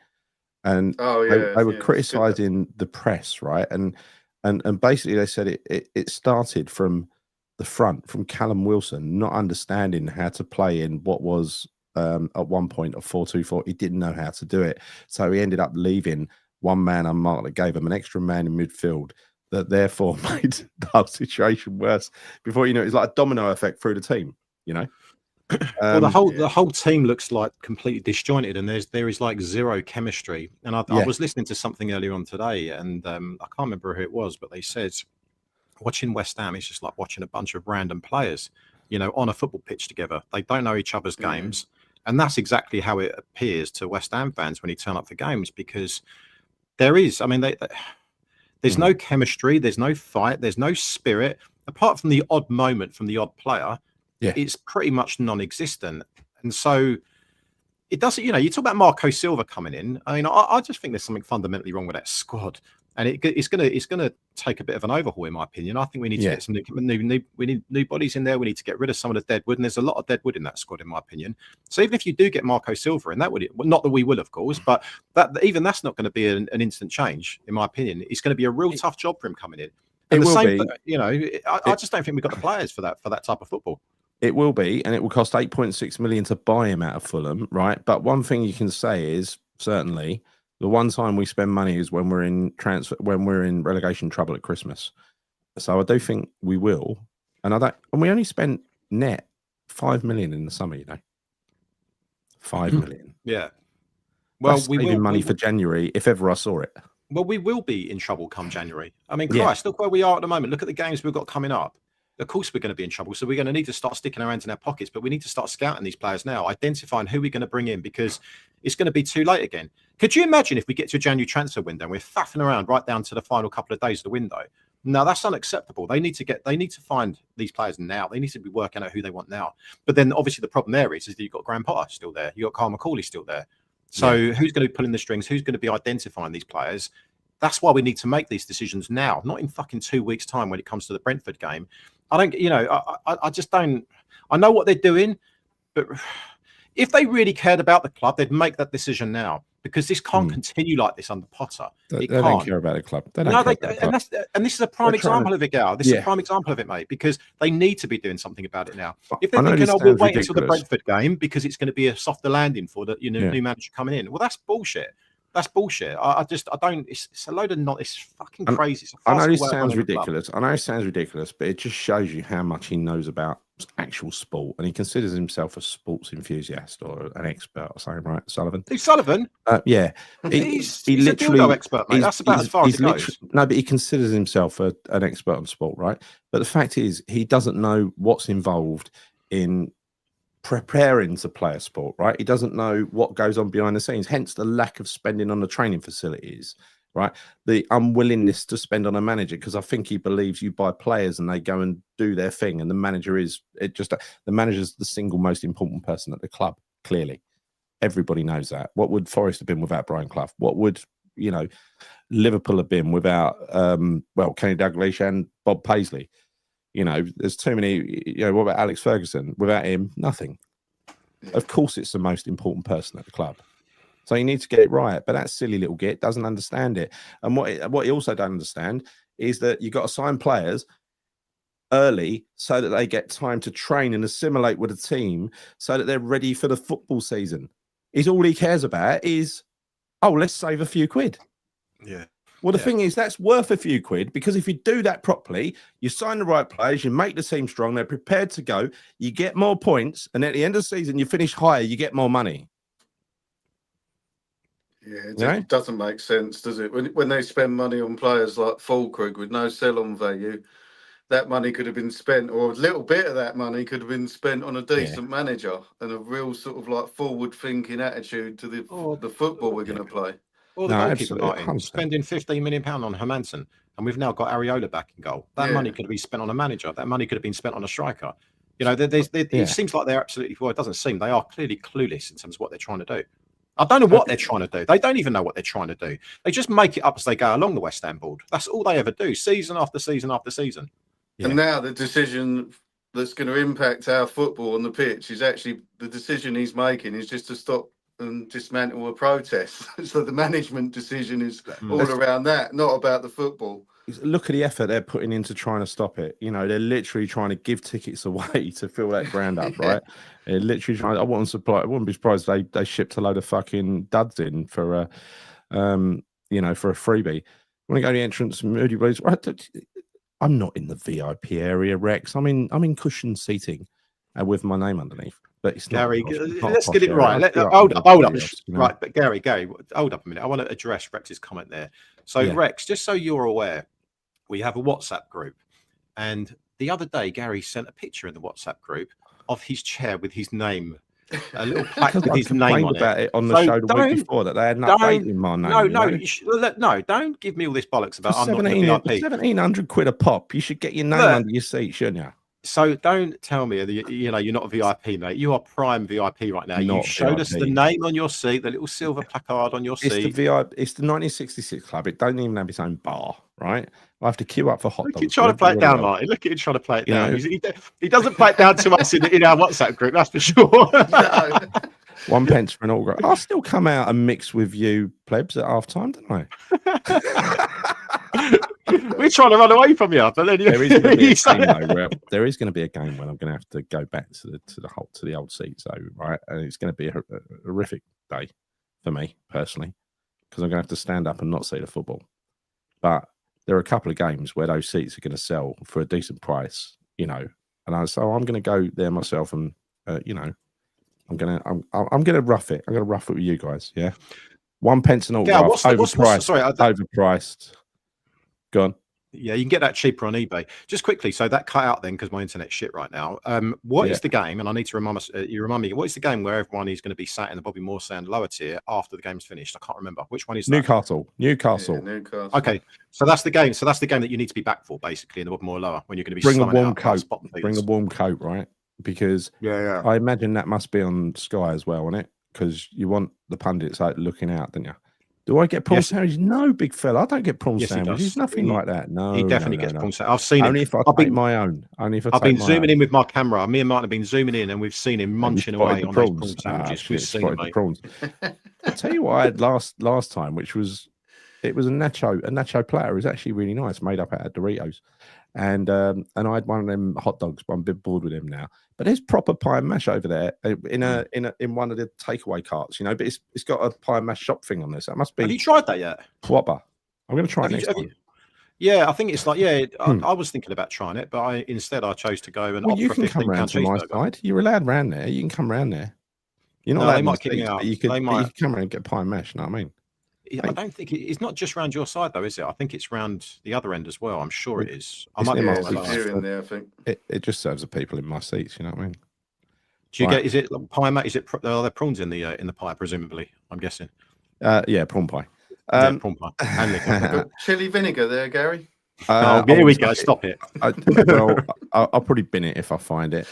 And they were criticising the press, right, and basically they said it started from the front, from Callum Wilson not understanding how to play in what was at one point a 4-2-4. He didn't know how to do it, so he ended up leaving one man unmarked that gave him an extra man in midfield that therefore made the whole situation worse. Before you know, it's like a domino effect through the team, you know. Well, the whole team looks like completely disjointed, and there is like zero chemistry. And I was listening to something earlier on today, and I can't remember who it was, but they said watching West Ham is just like watching a bunch of random players, you know, on a football pitch together. They don't know each other's games, and that's exactly how it appears to West Ham fans when you turn up for games, because there is, I mean, there's no chemistry, there's no fight, there's no spirit, apart from the odd moment from the odd player. Yeah, it's pretty much non-existent. And so it doesn't, you talk about Marco Silva coming in. I mean, I just think there's something fundamentally wrong with that squad, and it's gonna take a bit of an overhaul, in my opinion. I think we need to get some we need new bodies in there. We need to get rid of some of the dead wood, and there's a lot of dead wood in that squad, in my opinion. So even if you do get Marco Silva in, that would, not that we will, of course, but that's not going to be an instant change, in my opinion. It's going to be a real tough job for him coming in. And I just don't think we've got the players for that type of football. It will be, and it will cost 8.6 million to buy him out of Fulham, right? But one thing you can say is certainly the one time we spend money is when we're in relegation trouble at Christmas. So I do think we will, and we only spent net 5 million in the summer, 5 million. Yeah. Well, we will money for January if ever I saw it. Well, we will be in trouble come January. I mean, Christ, look where we are at the moment. Look at the games we've got coming up. Of course, we're going to be in trouble. So we're going to need to start sticking our hands in our pockets, but we need to start scouting these players now, identifying who we're going to bring in, because it's going to be too late again. Could you imagine if we get to a January transfer window and we're faffing around right down to the final couple of days of the window? No, that's unacceptable. They need to find these players now. They need to be working out who they want now. But then obviously the problem there is that you've got Graham Potter still there. You've got Carl McCauley still there. So who's going to be pulling the strings? Who's going to be identifying these players? That's why we need to make these decisions now, not in fucking 2 weeks' time when it comes to the Brentford game. I just don't. I know what they're doing, but if they really cared about the club, they'd make that decision now, because this can't continue like this under Potter. They don't care about the club. And this is a prime example of it, Gal. This is a prime example of it, mate, because they need to be doing something about it now. If they're thinking, we'll wait until the Brentford game because it's going to be a softer landing for the new manager coming in, well, that's bullshit. That's bullshit. I don't. It's a load of not. It's fucking crazy. I know it sounds ridiculous. But it just shows you how much he knows about actual sport, and he considers himself a sports enthusiast or an expert or something, right, Sullivan? Who's Sullivan? Yeah, he's literally a dildo expert, mate. That's about as far as it goes. No, but he considers himself an expert on sport, right? But the fact is, he doesn't know what's involved in preparing to play a sport, right? He doesn't know what goes on behind the scenes, hence the lack of spending on the training facilities, right? The unwillingness to spend on a manager, because I think he believes you buy players and they go and do their thing, and the manager's the single most important person at the club. Clearly, everybody knows that. What would Forest have been without Brian Clough? What would Liverpool have been without Kenny Dalglish and Bob Paisley? There's too many. What about Alex Ferguson? Without him, nothing. Of course, it's the most important person at the club. So you need to get it right. But that silly little git doesn't understand it. And what he also don't understand is that you've got to sign players early so that they get time to train and assimilate with the team so that they're ready for the football season. All he cares about is, let's save a few quid. Yeah. Well, the thing is, that's worth a few quid, because if you do that properly, you sign the right players, you make the team strong, they're prepared to go, you get more points, and at the end of the season, you finish higher, you get more money. Yeah, it doesn't make sense, does it? When they spend money on players like Fulkrug with no sell-on value, that money could have been spent, or a little bit of that money could have been spent on a decent manager and a real sort of like forward-thinking attitude to the football we're going to play. Or the goalkeeper, Martin, spending £15 million on Hermansen, and we've now got Areola back in goal. That money could have been spent on a manager. That money could have been spent on a striker. It seems like they're absolutely, well, it doesn't seem, they are clearly clueless in terms of what they're trying to do. I don't know what they're trying to do. They don't even know what they're trying to do. They just make it up as they go along, the West Ham board. That's all they ever do, season after season after season. Yeah. And now the decision that's going to impact our football on the pitch is actually, the decision he's making is just to stop and dismantle a protest. So the management decision is all around that, not about the football. Look at the effort they're putting into trying to stop it. They're literally trying to give tickets away to fill that ground up, right? They're literally trying. I wouldn't be surprised if they shipped a load of fucking duds in for a, for a freebie. Want to go to the entrance, Moody Blues? I'm not in the VIP area, Rex. I'm in cushion seating, with my name underneath. But it's Gary, let's get it right. Hold up. Right, but Gary, hold up a minute. I want to address Rex's comment there. So, Rex, just so you're aware, we have a WhatsApp group, and the other day Gary sent a picture in the WhatsApp group of his chair with his name, a little plaque with his name on it. On the show the week before that they had an update in my name. No, don't give me all this bollocks about I'm not 1,700 quid a pop. You should get your name under your seat, shouldn't you? So don't tell me that you're not a VIP, mate. You are prime VIP right now. Not you showed us the VIP. name on your seat, the little silver placard on your It's seat. the VIP. It's the 1966 club. It don't even have its own bar, right? I have to queue up for hot dogs. Look at trying to play it down, Martin. Look at him trying to play it down. He doesn't play it down to us in our WhatsApp group, that's for sure. No. 1 pence for an autograph. I'll still come out and mix with you plebs at half time, don't I? We're trying to run away from you, but then there is going to be a game though, where there is going to be a game when I'm going to have to go back to the old seat, so right, and it's going to be a horrific day for me personally because I'm going to have to stand up and not see the football. But there are a couple of games where those seats are going to sell for a decent price, and so I'm going to go there myself, and I'm gonna rough it. I'm gonna rough it with you guys. Yeah, 1 pence an autograph. Overpriced. Go on. Yeah, you can get that cheaper on eBay. Just quickly, so that cut out then because my internet's shit right now. What is the game? And I need to remind me. What is the game where everyone is going to be sat in the Bobby Moore stand lower tier after the game's finished? I can't remember which one is that? Newcastle. Yeah, Newcastle. Okay, so that's the game. So that's the game that you need to be back for, basically, in the Bobby Moore lower when you're going to be bring a warm coat. Bring a warm coat, right? Because I imagine that must be on Sky as well, isn't it? Because you want the pundits looking out, don't you? Do I get prawn sandwiches? No, big fella. I don't get prawn sandwiches. Nothing like that. No, he definitely gets prawn sandwiches. I've seen only him. If I take my own. Only if I've been zooming in with my camera. Me and Martin have been zooming in, and we've seen him munching away on those prawn sandwiches. We've seen him, mate. Prawns. I'll tell you what I had last time, which was a nacho platter. It was actually really nice, made up out of Doritos. And I had one of them hot dogs, but I'm a bit bored with them now. But there's proper pie and mash over there in one of the takeaway carts, but it's got a pie and mash shop thing on this. So it must be. Have you tried that yet? Proper. I'm going to try it next time. Yeah, I think it's like I was thinking about trying it, but instead I chose to go and. Well, you can come round to my side. You're allowed round there. You can come round there. You're not allowed. They might kick me out. You can come around and get pie and mash. You know what I mean? I don't think it's not just round your side though, is it? I think it's round the other end as well. I'm sure it is. I might be in there. I think it just serves the people in my seats. You know what I mean? Do you get? Is it pie? Is it? Are there prawns in the pie? Presumably, I'm guessing. Yeah, prawn pie. Prawn pie. And chili vinegar there, Gary. Here we go. Stop it. I'll probably bin it if I find it.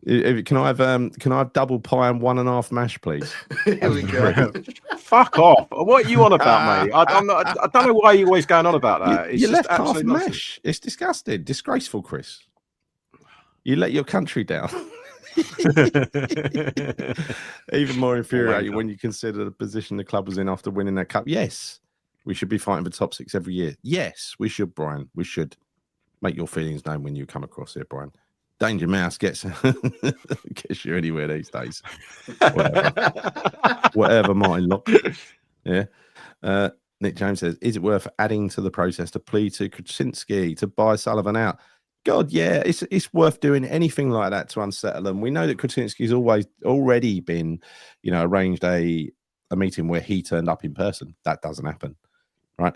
Can I have double pie and 1.5 mash, please? Here we go. Fuck off! What are you on about, mate? I don't know why you're always going on about that. You left half mash. It's disgusting, disgraceful, Chris. You let your country down. Even more infuriating when you consider the position the club was in after winning that cup. Yes, we should be fighting for top 6 every year. Yes, we should, Brian. We should. Make your feelings known when you come across here, Brian. Danger Mouse gets you anywhere these days. Whatever, Martin Locke. Yeah. Nick James says, is it worth adding to the process to plead to Krasinski to buy Sullivan out? God, yeah, it's worth doing anything like that to unsettle them. We know that Krasinski's already been, arranged a meeting where he turned up in person. That doesn't happen, right?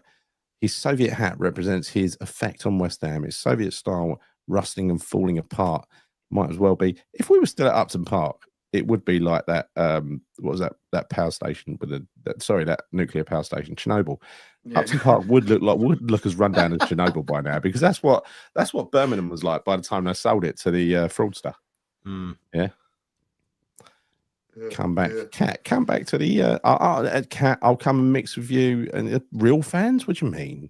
His Soviet hat represents his effect on West Ham. His Soviet style rusting and falling apart. Might as well be. If we were still at Upton Park, it would be like that. What was that power station with that nuclear power station, Chernobyl. Yeah. Upton Park would look as run down as Chernobyl by now, because that's what Birmingham was like by the time they sold it to the fraudster. Yeah. Come back, Cat. Come back to the Cat. I'll come and mix with you. And real fans? What do you mean?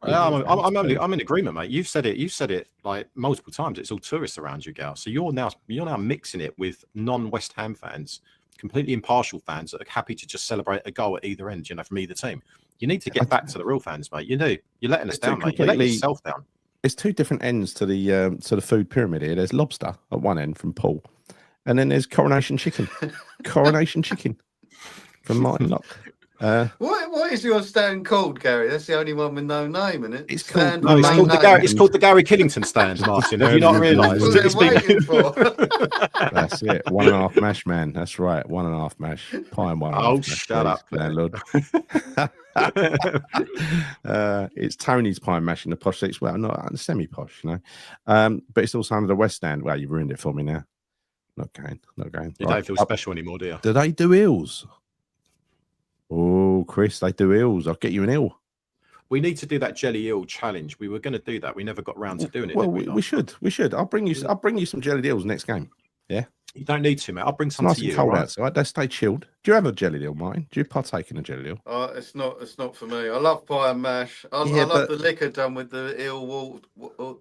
I'm in agreement, mate. You've said it like multiple times. It's all tourists around you, Gal. So you're now mixing it with non-West Ham fans, completely impartial fans that are happy to just celebrate a goal at either end. From either team. You need to get back to the real fans, mate. You're letting us down, mate. You're letting yourself down. It's two different ends to the food pyramid here. There's lobster at one end from Paul. And then there's Coronation Chicken. Coronation Chicken from Martin Locke. What is your stand called, Gary? That's the only one with no name in it. It's called the Gary Killington stand, Martin. Have you not realised? That's it. 1.5 mash, man. That's right. 1.5 mash. Pie and 1.5 mash. Oh, shut up, landlord. It's Tony's pie and mash in the posh seats. Well, not semi-posh, but it's also under the West Stand. Well, you've ruined it for me now. Not going. You don't feel special anymore, do you? Do they do eels? Oh, Chris, they do eels. I'll get you an eel. We need to do that jelly eel challenge. We were going to do that. We never got round to doing it. Well, we should. I'll bring you some jelly eels next game. Yeah. You don't need to, mate. I'll bring some nice to you. Nice and cold outside. They stay chilled. Do you have a jelly eel, Martin? Do you partake in a jelly eel? It's not for me. I love pie and mash. I love the liquor done with the eel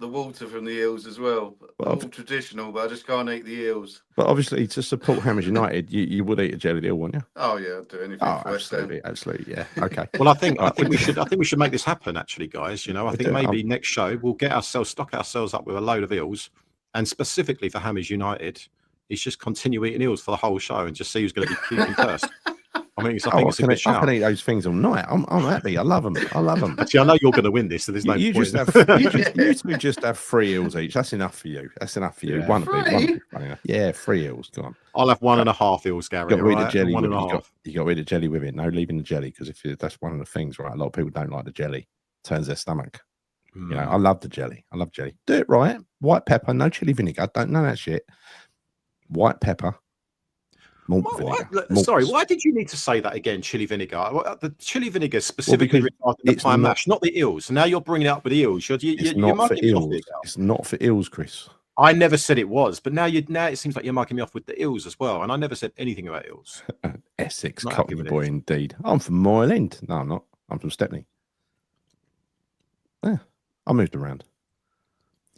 the water from the eels as well. All traditional, but I just can't eat the eels. But obviously, to support Hammers United, you would eat a jelly eel, wouldn't you? Oh yeah, I'd do anything for West Ham. Absolutely, yeah. Okay. Well, I think we should make this happen. Actually, guys, you know, I think maybe next show we'll stock ourselves up with a load of eels, and specifically for Hammers United. It's just continue eating eels for the whole show and just see who's going to be puking first. I mean, I think it's a good shout. I can eat those things all night. I'm happy. I love them. Actually, I know you're going to win this, so there's no point. You two just have 3 eels each. That's enough for you. Yeah. One big. Yeah, 3 eels. Go on. I'll have 1.5 eels, Gary. You got to eat the jelly. You got to eat the jelly with it. No leaving the jelly, because if that's one of the things, right? A lot of people don't like the jelly. Turns their stomach. You know, I love the jelly. Do it right. White pepper, no chili vinegar. Don't know that shit. White pepper, malt vinegar. Sorry, why did you need to say that again? Chili vinegar. The chili vinegar specifically regarding the pie mash, not the eels. Now you're bringing it up with the eels. It's not for eels. It's not for eels, Chris. I never said it was, but now it seems like you're marking me off with the eels as well, and I never said anything about eels. Essex Cockney boy, indeed. I'm from Moyle End. No, I'm not. I'm from Stepney. Yeah, I moved around.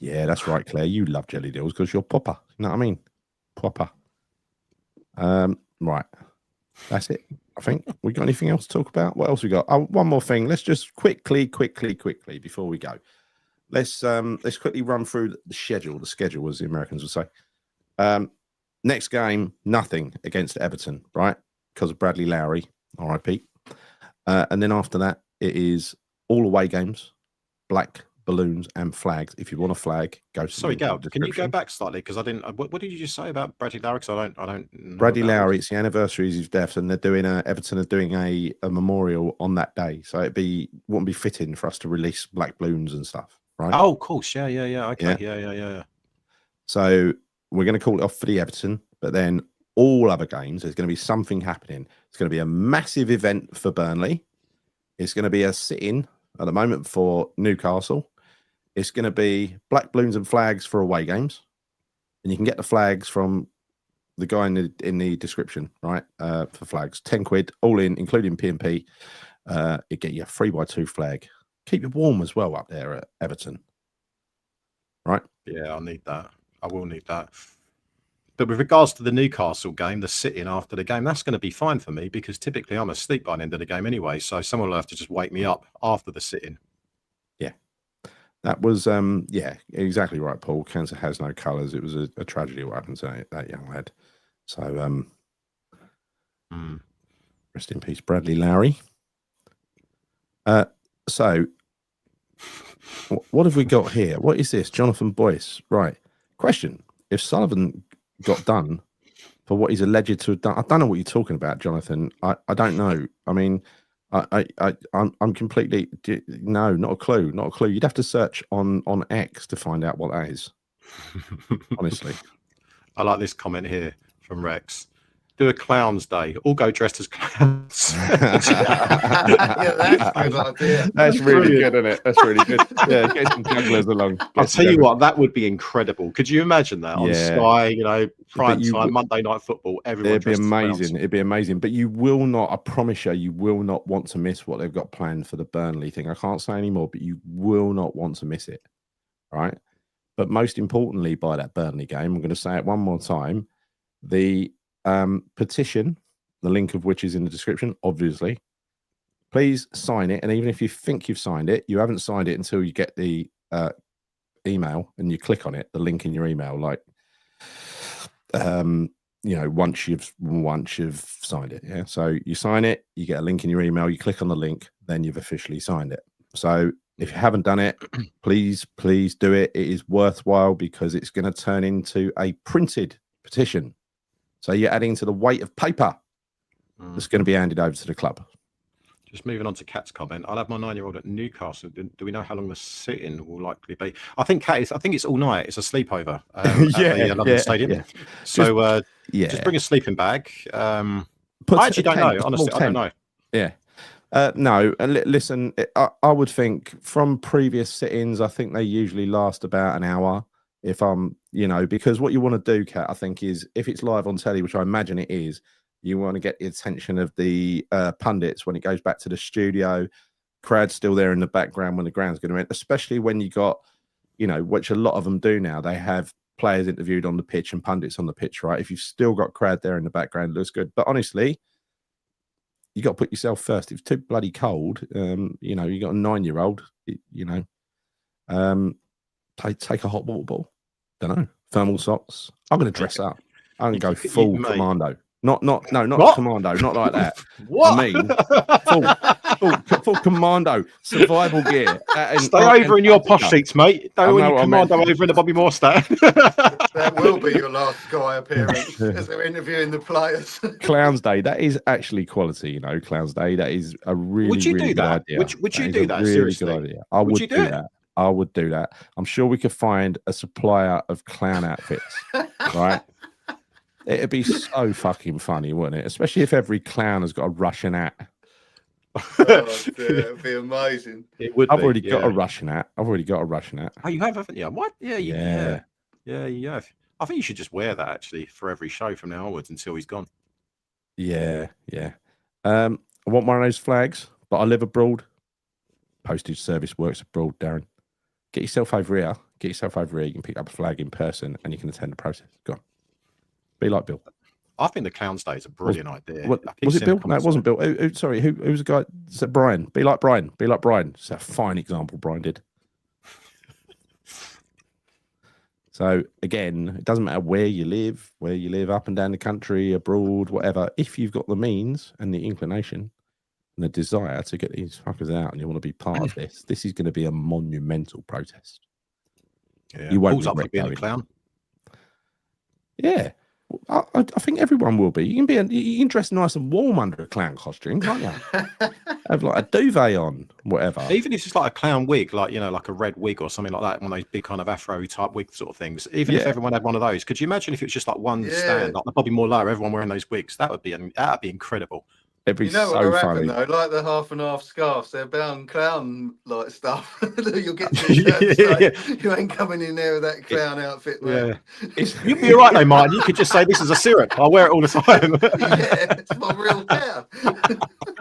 Yeah, that's right, Claire. You love jelly eels because you're Popper. You know what I mean? Proper. Right. That's it. I think we got anything else to talk about? What else we got? Oh, one more thing. Let's just quickly before we go. Let's quickly run through the schedule, as the Americans would say. Next game, nothing against Everton, right? Because of Bradley Lowry, RIP. And then after that, it is all away games, black balloons and flags. If you want a flag, go. Sorry, Gal, can you go back slightly? Because I didn't. What did you just say about Bradley Lowry? Because I don't. Bradley Lowry. It's the anniversary of his death, and they're doing Everton are doing a memorial on that day. So wouldn't be fitting for us to release black balloons and stuff, right? Oh, of course. Yeah. Okay. Yeah. So we're going to call it off for the Everton, but then all other games, there's going to be something happening. It's going to be a massive event for Burnley. It's going to be a sit-in at the moment for Newcastle. It's going to be black balloons and flags for away games, and you can get the flags from the guy in the description, right? For flags, £10 all in, including P&P. It get you a 3x2 flag. Keep you warm as well up there at Everton, right? Yeah, I'll need that. I will need that. But with regards to the Newcastle game, the sit-in after the game, that's going to be fine for me because typically I'm asleep by the end of the game anyway. So someone will have to just wake me up after the sit-in. Yeah. That was, exactly right, Paul. Cancer has no colours. It was a tragedy what happened to that young lad. So, rest in peace, Bradley Lowry. So, what have we got here? What is this? Jonathan Boyce. Right. Question. If Sullivan got done for what he's alleged to have done, I don't know what you're talking about, Jonathan. I don't know. I mean, I'm completely no, not a clue. You'd have to search on X to find out what that is. Honestly, I like this comment here from Rex. Do a clown's day. All go dressed as clowns. Yeah, that's a good idea. That's really good, isn't it? That's really good. Yeah, get some jugglers along. I'll tell you what, that would be incredible. Could you imagine that on Sky? Prime time, Monday Night Football. Everyone. It'd be amazing. It'd be amazing. But you will not. I promise you will not want to miss what they've got planned for the Burnley thing. I can't say anymore, but you will not want to miss it. Right. But most importantly, by that Burnley game, I'm going to say it one more time. The petition, the link of which is in the description, obviously. Please sign it, and even if you think you've signed it, you haven't signed it until you get the email and you click on it, the link in your email, like once you've signed it. Yeah, so you sign it, you get a link in your email, you click on the link, then you've officially signed it. So if you haven't done it, please do it. It is worthwhile because it's going to turn into a printed petition. So you're adding to the weight of paper that's going to be handed over to the club. Just moving on to Kat's comment. I'll have my 9-year-old at Newcastle. Do we know how long the sit-in will likely be? I think Kat, I think it's all night. It's a sleepover at the London Stadium. Yeah. So just bring a sleeping bag. I actually don't know. Honestly, I don't know. Yeah. No, listen, I would think from previous sit-ins, I think they usually last about an hour. If I'm, because what you want to do, Kat, I think is if it's live on telly, which I imagine it is, you want to get the attention of the pundits when it goes back to the studio. Crowd's still there in the background when the ground's going to end, especially when you got, which a lot of them do now. They have players interviewed on the pitch and pundits on the pitch, right? If you've still got crowd there in the background, it looks good. But honestly, you got to put yourself first. If it's too bloody cold, you got a 9-year-old, take a hot water bottle. Don't know, thermal socks. I'm going to dress up. I'm going to go full commando. Not commando, not like that. What? I mean, full commando, survival gear. Stay over in your posh seats, mate. Don't want you commando over in the Bobby Moore stand. That will be your last Sky appearance as they're interviewing the players. Clowns Day, that is actually quality, Clowns Day. That is a really, really good idea. Would you do that? Really Seriously? good idea. I would do that. I would do that. I'm sure we could find a supplier of clown outfits, right? It'd be so fucking funny, wouldn't it? Especially if every clown has got a Russian hat. Oh, dear, it'd be amazing. It would. I've already got a Russian hat. Oh, you have, haven't you? What? Yeah, you have. I think you should just wear that actually for every show from now onwards until he's gone. Yeah. I want one of those flags, but I live abroad. Postage service works abroad, Darren. Get yourself over here. You can pick up a flag in person and you can attend the process. Go on. Be like Bill. I think the Clowns Day is a brilliant idea. Was it Bill? No, it wasn't Bill. Sorry, who was the guy? Said Brian. Be like Brian. It's a fine example Brian did. So again, it doesn't matter where you live, up and down the country, abroad, whatever. If you've got the means and the inclination and the desire to get these fuckers out and you want to be part of this, this is going to be a monumental protest. Yeah, you won't up for being a clown. Yeah. I think everyone will be. You can dress nice and warm under a clown costume, can't you? Have like a duvet on, whatever. Even if it's like a clown wig, like like a red wig or something like that, one of those big kind of afro type wig sort of things. Even if everyone had one of those, could you imagine if it was just like one stand, like the Bobby Moore lower, everyone wearing those wigs? That'd be incredible. It'd be so what funny. Though? Like the half and half scarves, they're bound clown like stuff. You'll get to you ain't coming in there with that clown outfit, mate. Yeah. You'd be all right though, Martin. You could just say this is a syrup. I wear it all the time. Yeah, it's my real hair.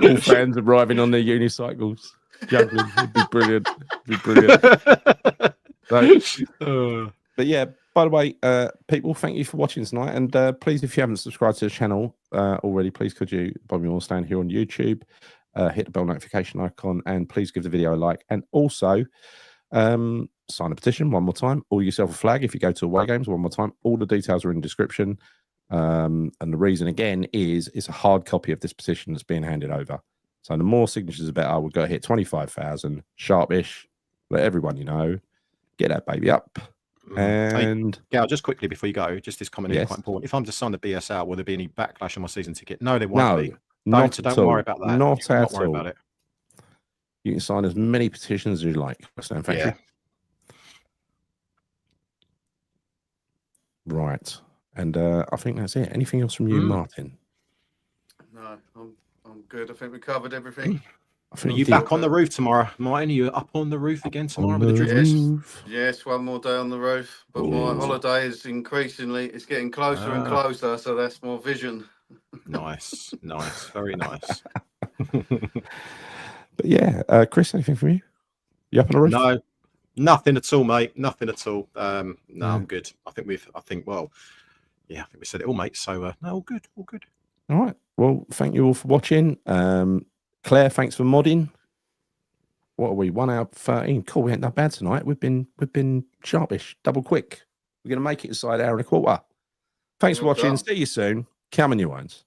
All fans arriving on their unicycles, juggling. It'd be brilliant. But yeah, by the way, people, thank you for watching tonight. And please, if you haven't subscribed to the channel already, please could you, Bobby Moore Stand here on YouTube, hit the bell notification icon, and please give the video a like. And also, sign a petition one more time. Or yourself a flag if you go to away games one more time. All the details are in the description. And the reason, again, is it's a hard copy of this petition that's being handed over. So the more signatures, the better. We've got to hit 25,000, sharpish. Let everyone get that baby up. And yeah, just quickly before you go, just this comment is quite important. If I'm to sign the BSL, will there be any backlash on my season ticket? No, there won't be. Don't worry about that. Not at all. About it. You can sign as many petitions as you like. So thank you. Right. And I think that's it. Anything else from you, Martin? No, I'm good. I think we covered everything. Are you back on the roof tomorrow, Martin? Are you up on the roof again tomorrow with the drifters? Yes, one more day on the roof. But my holiday is it's getting closer and closer, so that's more vision. Nice, very nice. But yeah, Chris, anything from you? You up on the roof? No, nothing at all, mate. Nothing at all. No, I'm good. I think we said it all, mate. So no, all good. All right. Well, thank you all for watching. Claire, thanks for modding. What are we? 1 hour 13. Cool. We ain't that bad tonight. We've been sharpish, double quick. We're gonna make it inside hour and a quarter. Thanks for watching. See you soon. Come on, you ones.